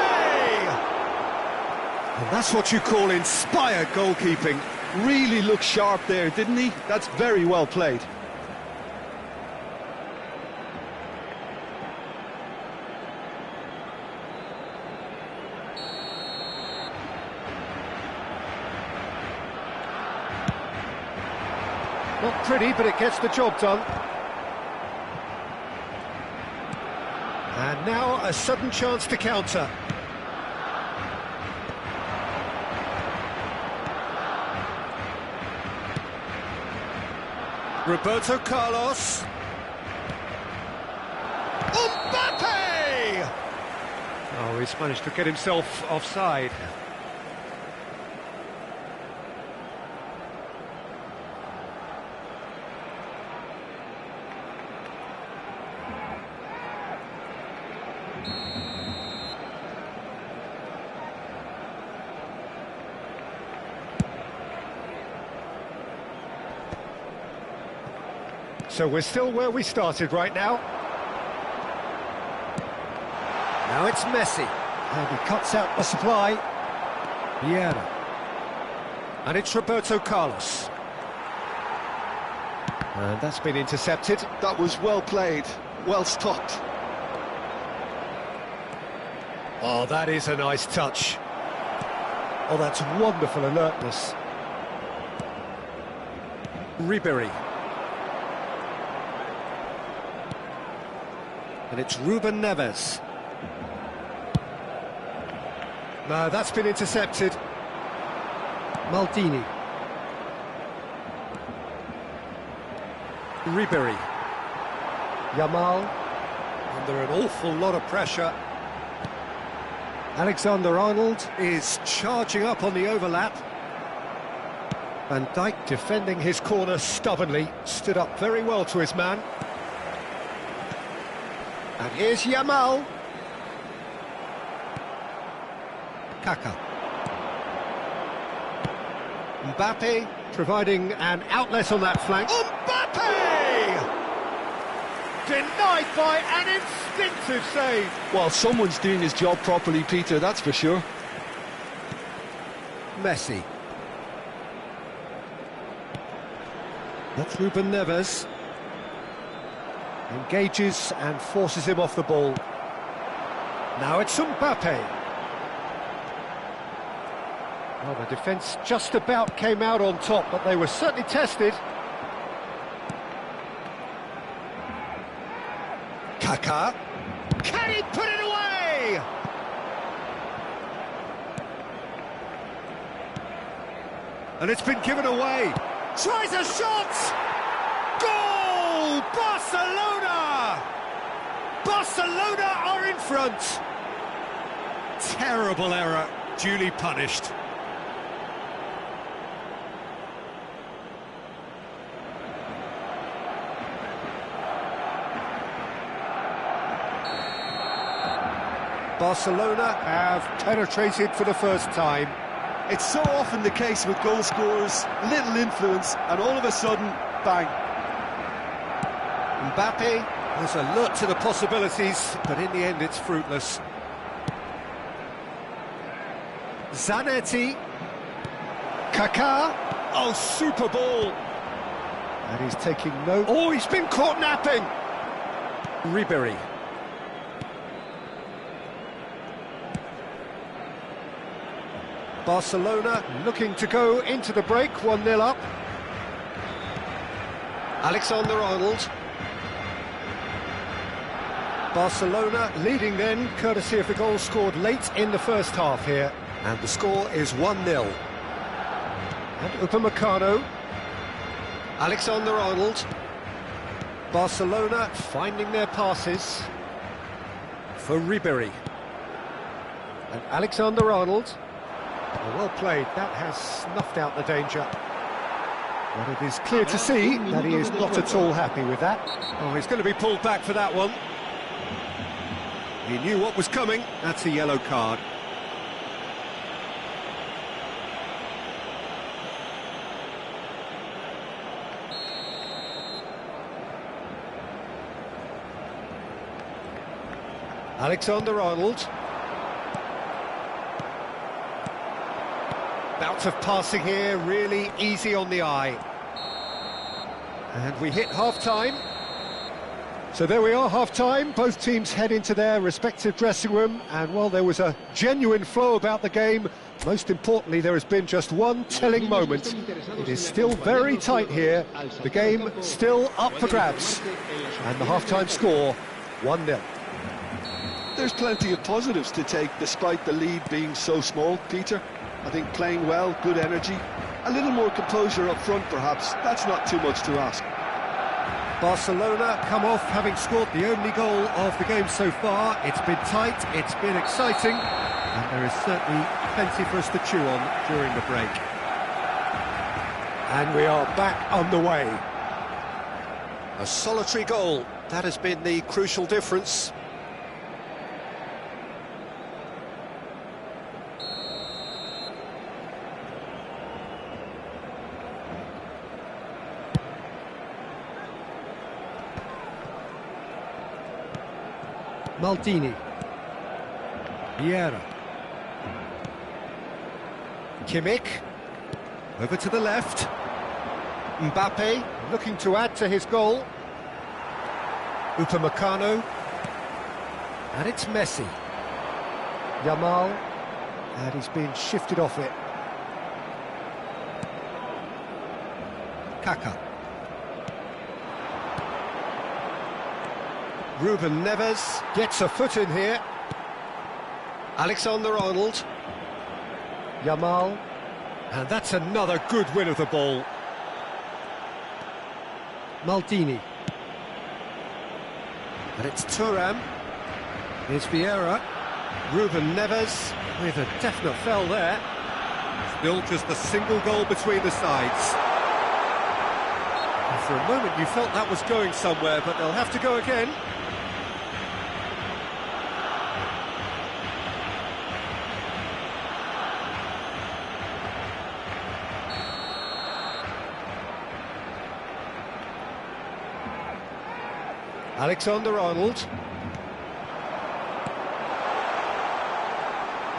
S2: And that's what you call inspired goalkeeping.
S6: Really looked sharp there, didn't he? That's very well played.
S2: Not pretty, but it gets the job done. And now a sudden chance to counter. Roberto Carlos. Mbappe! Oh, he's managed to get himself offside. So we're still where we started right now. Now it's Messi. And he cuts out the supply. Vieira. And it's Roberto Carlos. And that's been intercepted.
S3: That was well played, well stopped.
S2: Oh, that is a nice touch. Oh, that's wonderful alertness. Ribéry. And it's Ruben Neves. No, that's been intercepted.
S4: Maldini. Ribery. Yamal.
S2: Under an awful lot of pressure. Alexander-Arnold is charging up on the overlap. Van Dijk defending his corner stubbornly, stood up very well to his man. And here's Yamal. Kaka. Mbappe providing an outlet on that flank. Mbappe! Denied by an instinctive save.
S3: Well, someone's doing his job properly, Peter, that's for sure.
S4: Messi.
S2: That's Ruben Neves. Engages and forces him off the ball. Now it's Mbappe. Well, the defence just about came out on top, but they were certainly tested. Kaka. Can he put it away? And it's been given away. Tries a shot! Goal! Barcelona! Barcelona are in front. Terrible error, duly punished. Barcelona have penetrated for the first time.
S6: It's so often the case with goal scorers, little influence, and all of a sudden, bang.
S2: Mbappe was alert to the possibilities, but in the end it's fruitless. Zanetti. Kaká. Oh, super ball. And he's taking no... Oh, he's been caught napping.
S4: Ribery.
S2: Barcelona looking to go into the break, 1-0 up. Alexander-Arnold. Barcelona leading then, courtesy of the goal scored late in the first half here. And the score is 1-0. And Upamecano. Alexander-Arnold. Barcelona finding their passes. For Ribery. And Alexander-Arnold. Well played, that has snuffed out the danger. But it is clear to see that he is not at all happy with that. Oh, he's going to be pulled back for that one. He knew what was coming, that's a yellow card. Alexander-Arnold. Bout of passing here, really easy on the eye. And we hit half-time. So there we are, half-time. Both teams head into their respective dressing room. And while there was a genuine flow about the game, most importantly, there has been just one telling moment. It is still very tight here. The game still up for grabs. And the half-time score, 1-0.
S3: There's plenty of positives to take despite the lead being so small, Peter. I think playing well, good energy, a little more composure up front perhaps, that's not too much to ask.
S2: Barcelona come off having scored the only goal of the game so far. It's been tight, it's been exciting, and there is certainly plenty for us to chew on during the break. And we are back underway. A solitary goal, that has been the crucial difference.
S4: Maldini.
S2: Vieira. Kimmich. Over to the left. Mbappe looking to add to his goal. Upamecano. And it's Messi. Yamal. And he's been shifted off it. Kaka. Ruben Neves gets a foot in here. Alexander-Arnold. Yamal. And that's another good win of the ball.
S4: Maldini.
S2: And it's Thuram. Here's Vieira. Ruben Neves with a definite foul there. Still just a single goal between the sides. And for a moment you felt that was going somewhere, but they'll have to go again. Alexander-Arnold.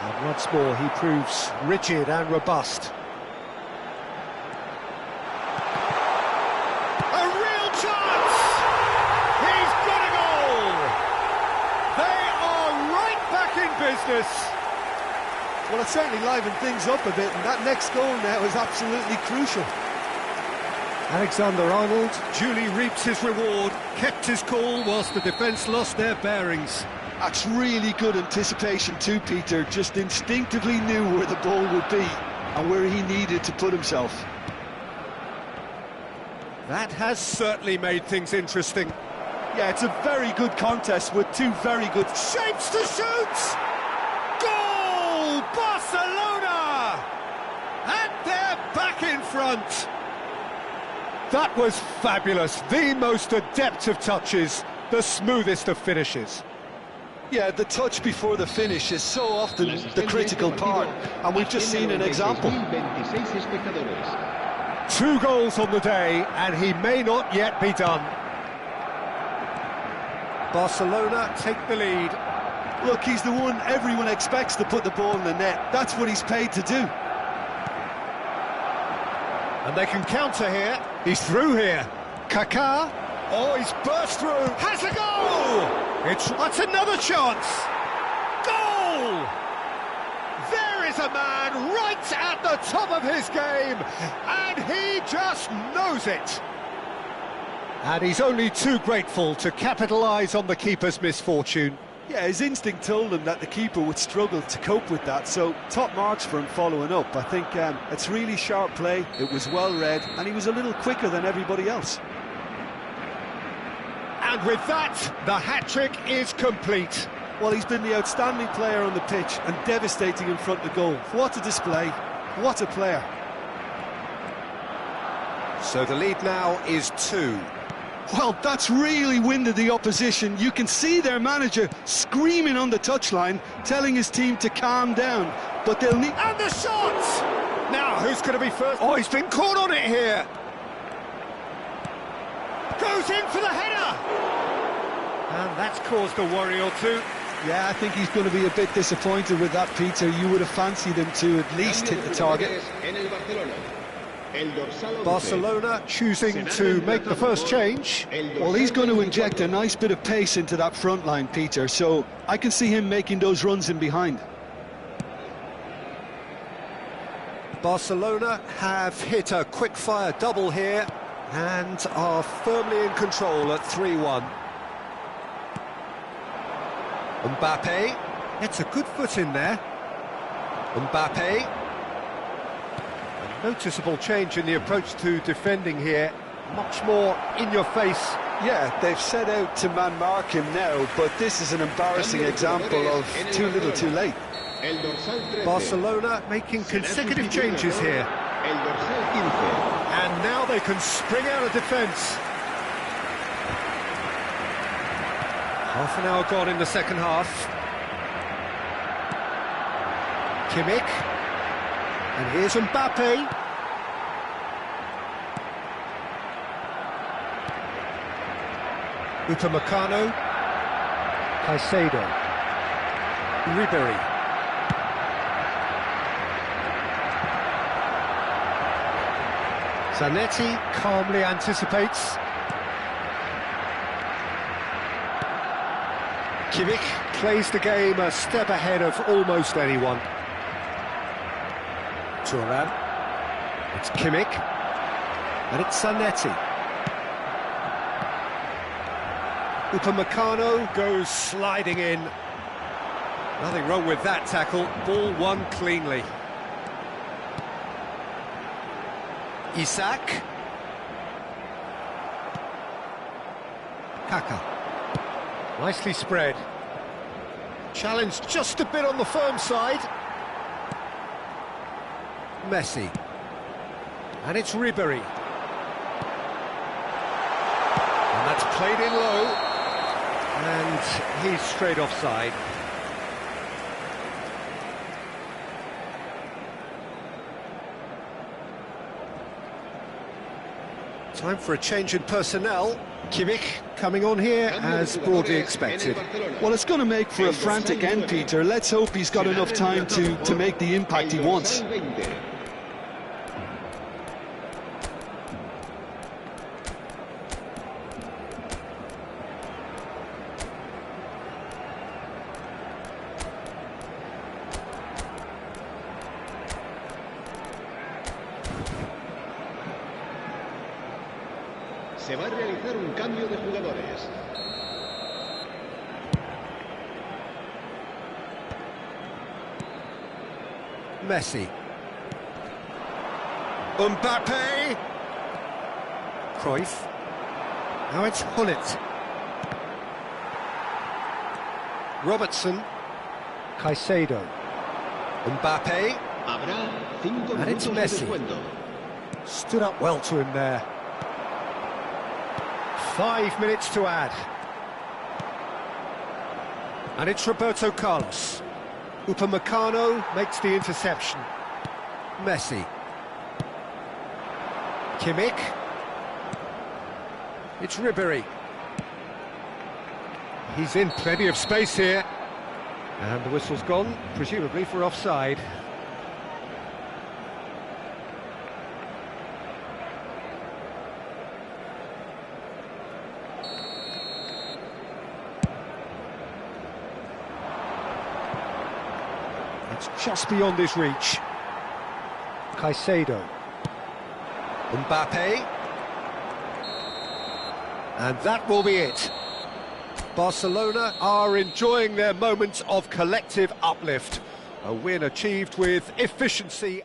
S2: And once more he proves rigid and robust. A real chance! He's got a goal! They are right back in business!
S6: Well, it certainly livened things up a bit, and that next goal now is absolutely crucial.
S2: Alexander-Arnold duly reaps his reward, kept his cool whilst the defence lost their bearings.
S3: That's really good anticipation too, Peter. Just instinctively knew where the ball would be and where he needed to put himself.
S2: That has certainly made things interesting.
S6: Yeah, it's a very good contest with two very good
S2: Shapes to shoot! Goal! Barcelona! And they're back in front! That was fabulous, the most adept of touches, the smoothest of finishes.
S3: Yeah, the touch before the finish is so often the critical part, and we've just seen an example.
S2: 2 goals on the day, and he may not yet be done. Barcelona take the lead.
S6: Look, he's the one everyone expects to put the ball in the net. That's what he's paid to do.
S2: And they can counter here. He's through here. Kaká. Oh, he's burst through. Has a goal! That's another chance. Goal! There is a man right at the top of his game, and he just knows it. And he's only too grateful to capitalise on the keeper's misfortune.
S6: Yeah, his instinct told him that the keeper would struggle to cope with that, so top marks for him following up. I think it's really sharp play, it was well read, and he was a little quicker than everybody else.
S2: And with that, the hat-trick is complete.
S6: Well, he's been the outstanding player on the pitch and devastating in front of the goal. What a display, what a player.
S2: So the lead now is 2.
S3: Well, that's really winded the opposition. You can see their manager screaming on the touchline, telling his team to calm down. But they'll need...
S2: And the shot! Now, who's going to be first? Oh, he's been caught on it here. Goes in for the header! And that's caused a worry or two.
S3: Yeah, I think he's going to be a bit disappointed with that, Peter. You would have fancied him to at least hit the target.
S2: Barcelona choosing to make the first change.
S3: Well, he's going to inject a nice bit of pace into that front line, Peter, so I can see him making those runs in behind.
S2: Barcelona have hit a quick-fire double here and are firmly in control at 3-1. Mbappe, it's a good foot in there. Mbappe. A noticeable change in the approach to defending here. Much more in your face.
S3: Yeah, they've set out to man-mark him now, but this is an embarrassing example of too little too late.
S2: Barcelona making consecutive changes here. And now they can spring out of defence. Half an hour gone in the second half. Kimmich. And here's Mbappe. Upamecano. Caicedo. Ribery. Zanetti calmly anticipates. Kimmich plays the game a step ahead of almost anyone. Thuram. It's Kimmich. And it's Zanetti. Upamecano goes sliding in. Nothing wrong with that tackle. Ball won cleanly.
S4: Isak. Kaka.
S2: Nicely spread. Challenge just a bit on the firm side.
S4: Messi.
S2: And it's Ribery. And that's played in low. And he's straight offside. Time for a change in personnel. Kimmich coming on here as broadly expected.
S3: Well, it's going to make for a frantic end, Peter. Let's hope he's got enough time to make the impact he wants.
S1: Se va a realizar un cambio de jugadores.
S4: Messi.
S2: Mbappe.
S4: Cruyff.
S2: Now it's Hullet. Robertson.
S4: Caicedo.
S2: Mbappe.
S1: Habrá 5
S4: And it's
S1: minutos de
S4: Messi.
S1: descuento.
S2: Stood up well to him there. 5 minutes to add. And it's Roberto Carlos. Upamecano makes the interception.
S4: Messi.
S2: Kimmich. It's Ribery. He's in plenty of space here. And the whistle's gone, presumably for offside. It's just beyond his reach.
S4: Caicedo.
S2: Mbappe. And that will be it. Barcelona are enjoying their moments of collective uplift. A win achieved with efficiency.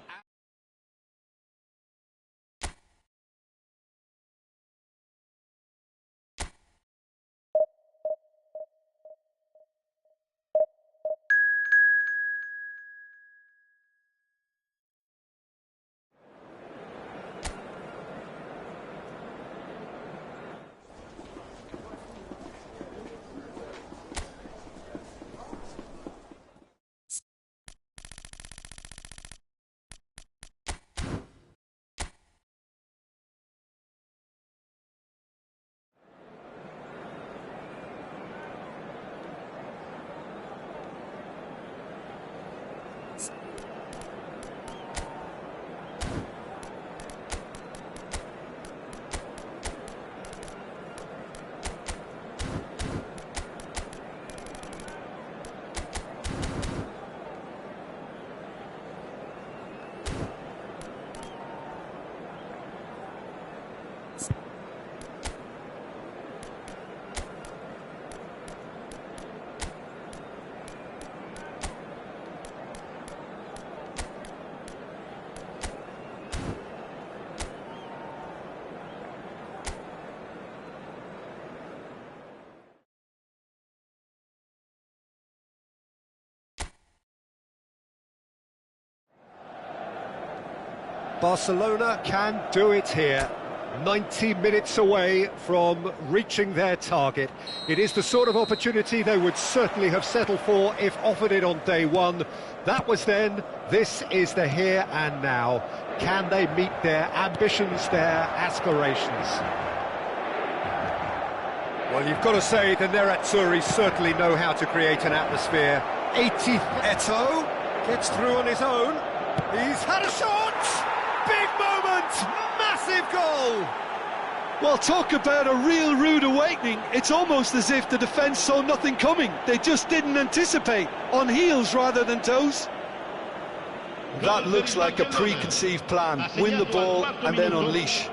S2: Barcelona can do it here. 90 minutes away from reaching their target. It is the sort of opportunity they would certainly have settled for if offered it on day one. That was then, this is the here and now. Can they meet their ambitions, their aspirations? Well, you've got to say the Nerazzurri certainly know how to create an atmosphere. 80th Eto'o gets through on his own. He's had a shot! Big moment! Massive goal!
S3: Well, talk about a real rude awakening. It's almost as if the defence saw nothing coming. They just didn't anticipate. On heels rather than toes. That looks like a preconceived plan. Win the ball and then unleash.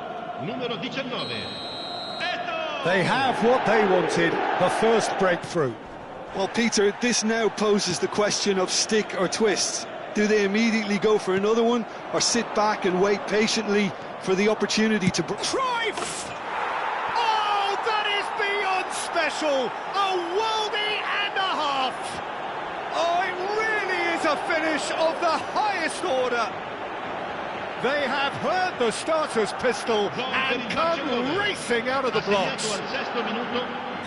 S2: They have what they wanted, the first breakthrough.
S3: Well, Peter, this now poses the question of stick or twist. Do they immediately go for another one, or sit back and wait patiently for the opportunity to...
S2: Cruyff! Oh, that is beyond special! A worldie and a half! Oh, it really is a finish of the highest order! They have heard the starter's pistol and come racing out of the blocks.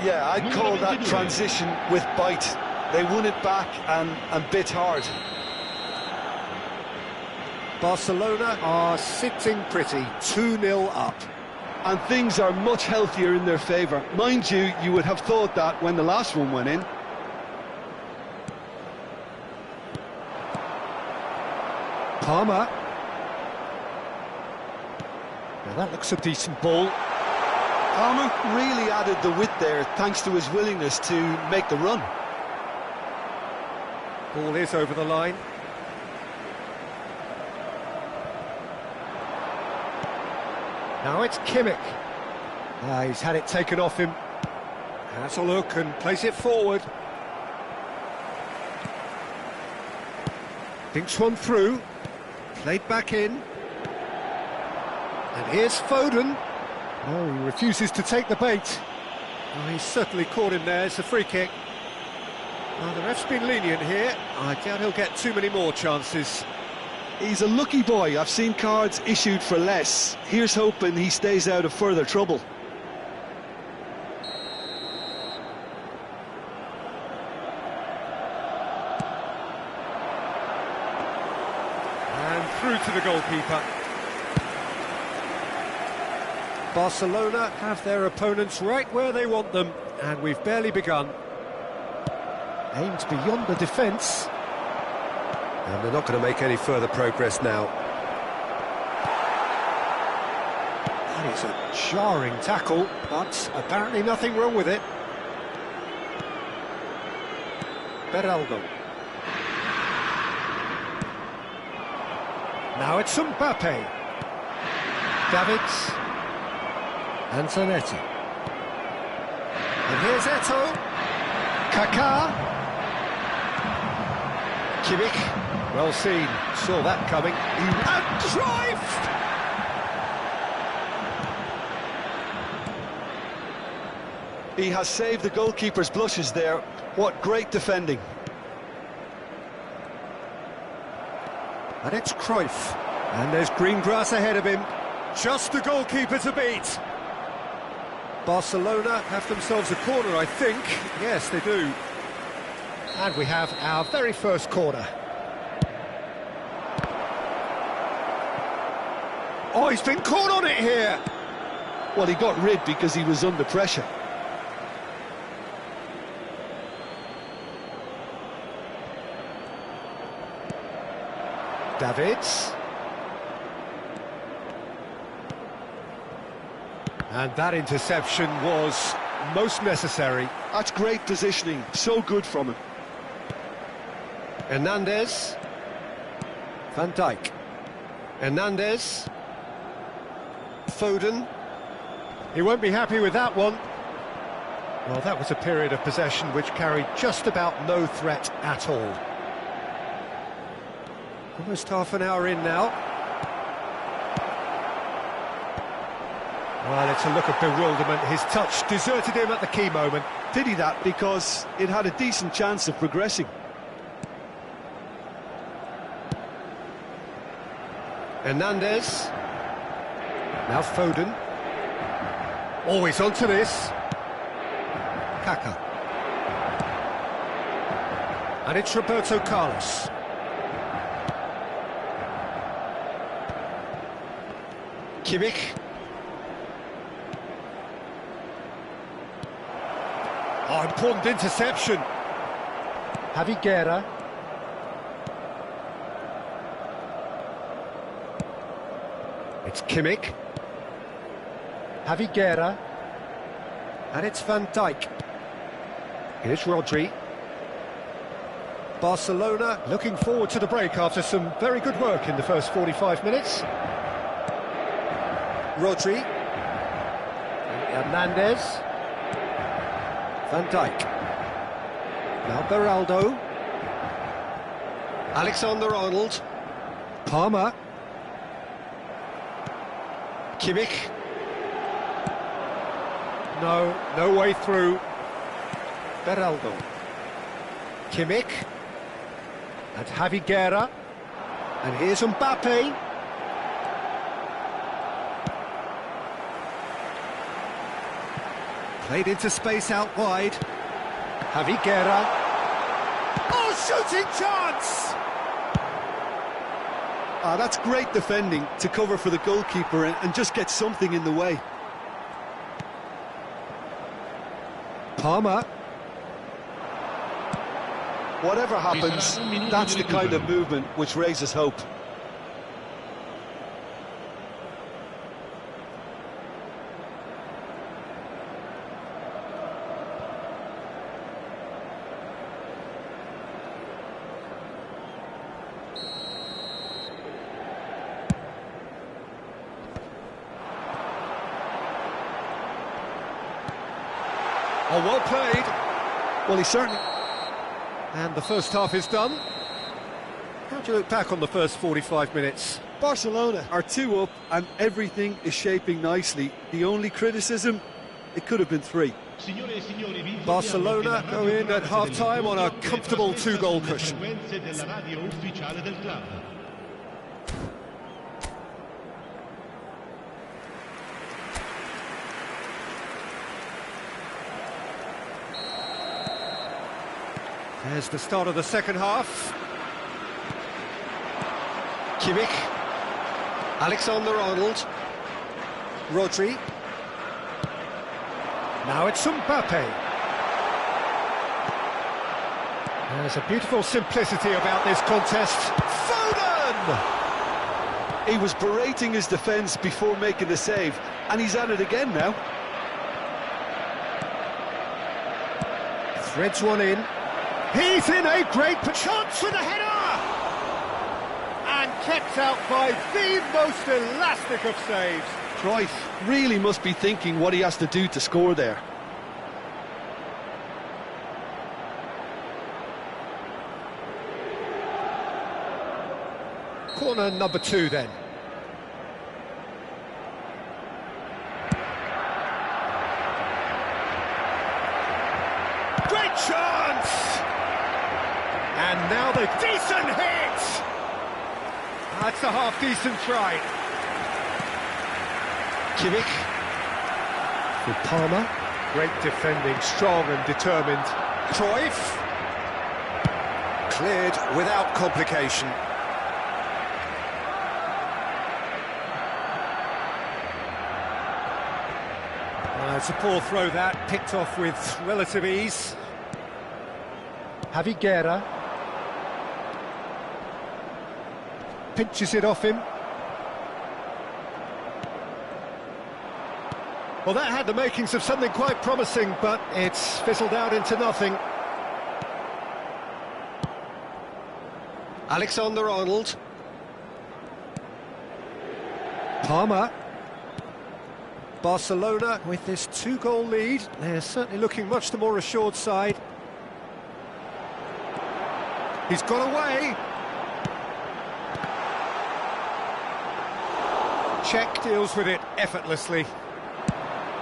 S3: Yeah, I'd call that transition with bite. They won it back and bit hard.
S2: Barcelona are sitting pretty, 2-0 up.
S3: And things are much healthier in their favour. Mind you, you would have thought that when the last one went in.
S2: Palmer. Now that looks a decent ball.
S3: Palmer really added the width there thanks to his willingness to make the run.
S2: Ball is over the line. Now it's Kimmich. He's had it taken off him. Has a look and plays it forward. Thinks one through. Played back in. And here's Foden. Oh, he refuses to take the bait. Oh, he's certainly caught him there. It's a free kick. Well, the ref's been lenient here. I doubt he'll get too many more chances.
S3: He's a lucky boy. I've seen cards issued for less. Here's hoping he stays out of further trouble.
S2: And through to the goalkeeper. Barcelona have their opponents right where they want them, and we've barely begun. Aimed beyond the defence. And they're not going to make any further progress now. That is a jarring tackle, but apparently nothing wrong with it. Beraldo. Now it's Mbappe. Davids. And Zanetti. And here's Eto'o. Kaká. Kimmich. Well seen. Saw that coming. And Cruyff!
S3: He has saved the goalkeeper's blushes there. What great defending.
S2: And it's Cruyff. And there's green grass ahead of him. Just the goalkeeper to beat. Barcelona have themselves a corner, I think. Yes, they do. And we have our very first corner. Oh, he's been caught on it here.
S3: Well, he got rid because he was under pressure.
S2: Davids. And that interception was most necessary.
S3: That's great positioning, so good from him.
S2: Hernandez. Van Dijk. Hernandez. Foden. He won't be happy with that one. Well, that was a period of possession which carried just about no threat at all. Almost half an hour in now. Well, it's a look of bewilderment. His touch deserted him at the key moment.
S3: Pity that, because it had a decent chance of progressing.
S2: Hernandez. Now Foden. Always onto this. Kaká. And it's Roberto Carlos. Kimmich. Oh, important interception. Javi Guerra. It's Kimmich. Javi Guerra. And it's Van Dijk. Here's Rodri. Barcelona looking forward to the break after some very good work in the first 45 minutes. Rodri. Hernandez. Van Dijk. Now Beraldo.
S4: Alexander-Arnold. Palmer. Kimmich. No way through. Beraldo. Kimmich. And Javi Guerra. And here's Mbappe. Played into space out wide. Javi Guerra. Oh, shooting chance!
S3: That's great defending to cover for the goalkeeper and just get something in the way.
S4: Palmer.
S3: Whatever happens, that's the kind of movement which raises hope.
S2: Oh, well played.
S3: Well, he certainly...
S2: And the first half is done. How do you look back on the first 45 minutes?
S3: Barcelona are 2 up and everything is shaping nicely. The only criticism, it could have been 3.
S2: Barcelona go in at half-time on a comfortable 2-goal cushion. There's the start of the second half.
S4: Kimmich. Alexander-Arnold. Rodri.
S2: Now it's Mbappe. There's a beautiful simplicity about this contest. Foden!
S3: He was berating his defence before making the save, and he's at it again now.
S2: Threads one in. He's in a great chance for the header! And kept out by the most elastic of saves.
S3: Cruyff really must be thinking what he has to do to score there.
S2: Corner number 2 then. Great chance! And now the decent hit! That's a half-decent try.
S4: Kimmich. For Palmer.
S2: Great defending, strong and determined.
S4: Cruyff. Cleared without complication.
S2: It's a poor throw that, picked off with relative ease. Javi Guerra. Pinches it off him. Well, that had the makings of something quite promising, but it's fizzled out into nothing.
S4: Alexander-Arnold.
S2: Palmer. Barcelona with this 2-goal lead. They're certainly looking much the more assured side. He's got away. Czech deals with it effortlessly.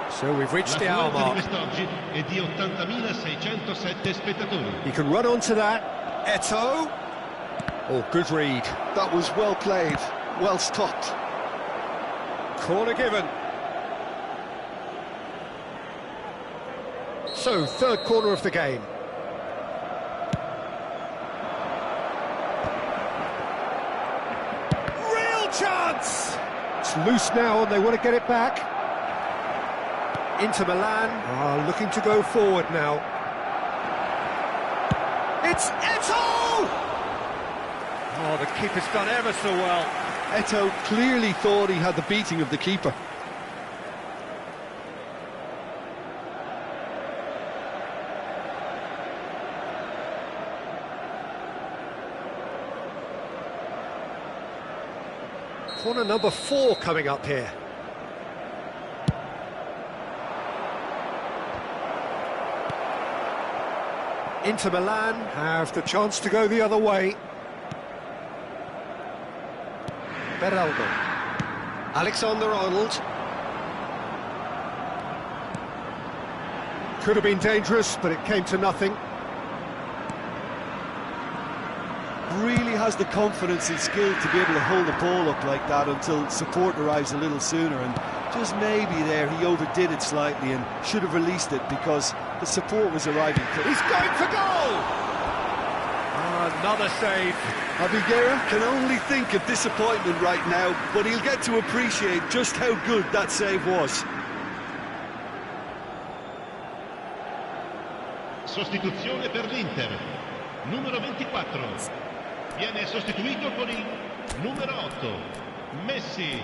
S2: So we've reached the hour mark. He can run onto that. Eto'o. Oh, good read.
S3: That was well played, well stopped.
S2: Corner given. So, third corner of the game. Real chance! It's loose now and they want to get it back. Inter Milan are looking to go forward now. It's Eto'o! Oh, the keeper's done ever so well.
S3: Eto'o clearly thought he had the beating of the keeper.
S2: Corner number 4 coming up here. Inter Milan have the chance to go the other way. Beraldo. Alexander-Arnold. Could have been dangerous, but it came to nothing.
S6: Really has the confidence and skill to be able to hold the ball up like that until support arrives a little sooner, and just maybe there he overdid it slightly and should have released it because the support was arriving quick.
S2: He's going for goal! Another save.
S6: Abiguera can only think of disappointment right now, but he'll get to appreciate just how good that save was.
S1: Sostituzione per l'Inter. Numero 24. Viene sostituito con il numero 8. Messi.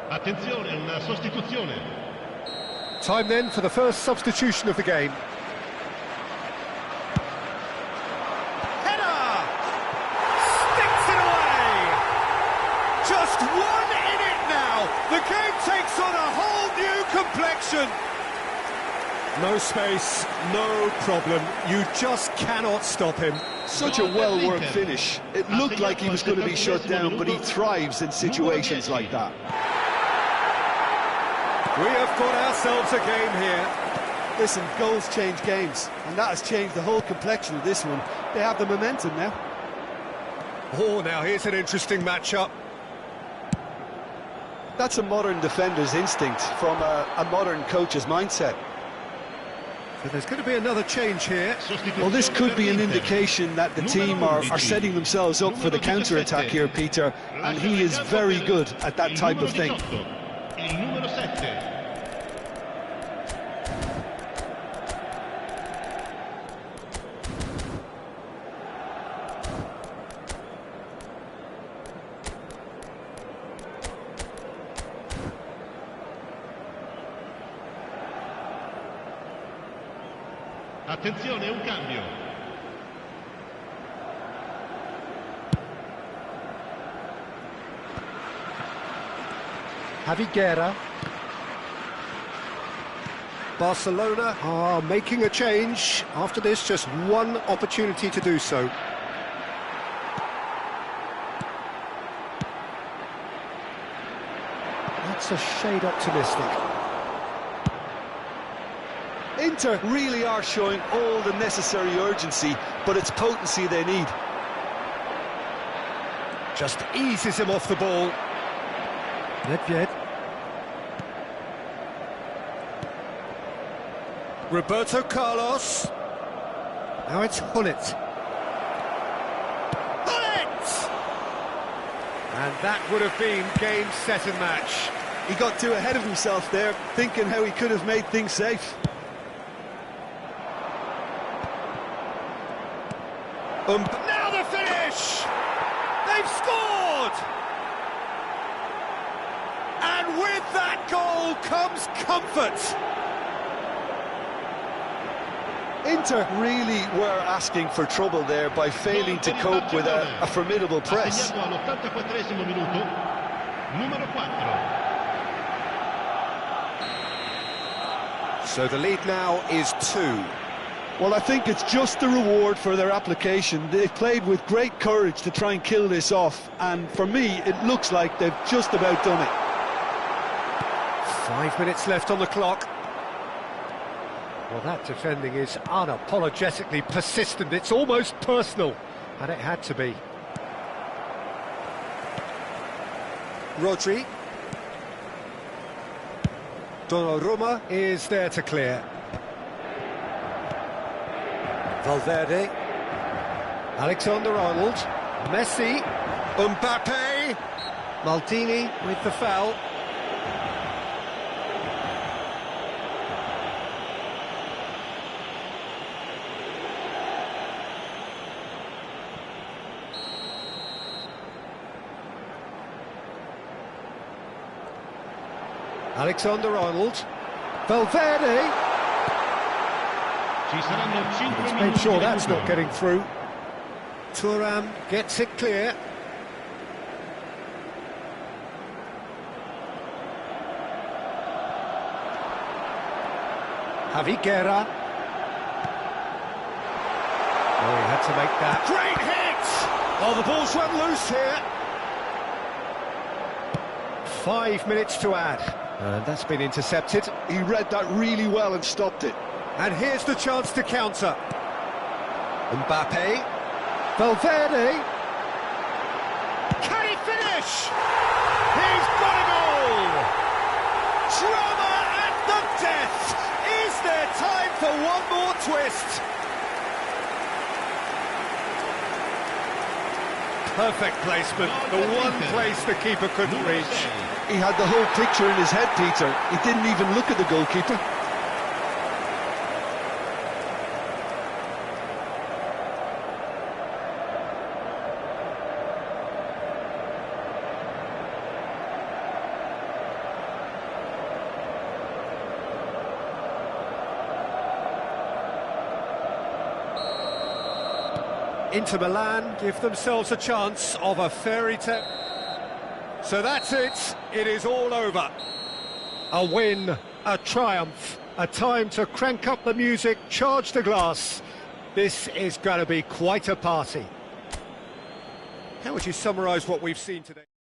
S1: Attenzione, una sostituzione.
S2: Time then for the first substitution of the game.
S4: Header! Sticks it away! Just one in it now. The game takes on a whole new complexion.
S2: No space, no problem. You just cannot stop him.
S3: Such a well-worked finish. It looked like he was going to be shut down, but he thrives in situations like that.
S2: We have got ourselves a game here.
S6: Listen, goals change games, and that has changed the whole complexion of this one. They have the momentum now.
S2: Oh, now here's an interesting matchup.
S3: That's a modern defender's instinct from a modern coach's mindset.
S2: So there's going to be another change here.
S3: Well, this could be an indication that the team are setting themselves up for the counter-attack here, Peter, and he is very good at that type of thing.
S1: Il numero 7. Attenzione, un cambio.
S2: Abiguera. Barcelona are making a change. After this, just one opportunity to do so. That's a shade optimistic.
S3: Inter really are showing all the necessary urgency, but it's potency they need.
S2: Just eases him off the ball. Nedved. Roberto Carlos. Now it's Hullet. Hullet! And that would have been game, set and match.
S6: He got too ahead of himself there, thinking how he could have made things safe.
S4: Now the finish! They've scored! And with that goal comes comfort.
S3: Inter really were asking for trouble there by failing to cope with a formidable press.
S1: All$84esimo minuto, numero 4.
S2: So the lead now is 2.
S6: Well, I think it's just the reward for their application. They've played with great courage to try and kill this off, and for me, it looks like they've just about done it.
S2: 5 minutes left on the clock. Well, that defending is unapologetically persistent. It's almost personal, and it had to be. Rodri. Donnarumma is there to clear. Valverde. Alexander-Arnold. Messi. Mbappe. Maldini with the foul. Alexander-Arnold. Valverde.
S1: Ci saranno 5
S2: Let's
S1: minuti
S2: make sure
S1: di
S2: that's
S1: recupero.
S2: not getting through. Thuram gets it clear. Javi Guerra. Oh, he had to make that. Great hit! Oh, the ball's run loose here. 5 minutes to add. And that's been intercepted.
S3: He read that really well and stopped it.
S2: And here's the chance to counter. Mbappe. Valverde. Can he finish? He's got a goal! Drama at the death! Is there time for one more twist? Perfect placement, the one place the keeper couldn't reach.
S3: He had the whole picture in his head, Peter. He didn't even look at the goalkeeper.
S2: Inter Milan give themselves a chance of a fairy tale. So that's it, it is all over. A win, a triumph, a time to crank up the music, charge the glass. This is going to be quite a party. How would you summarise what we've seen today?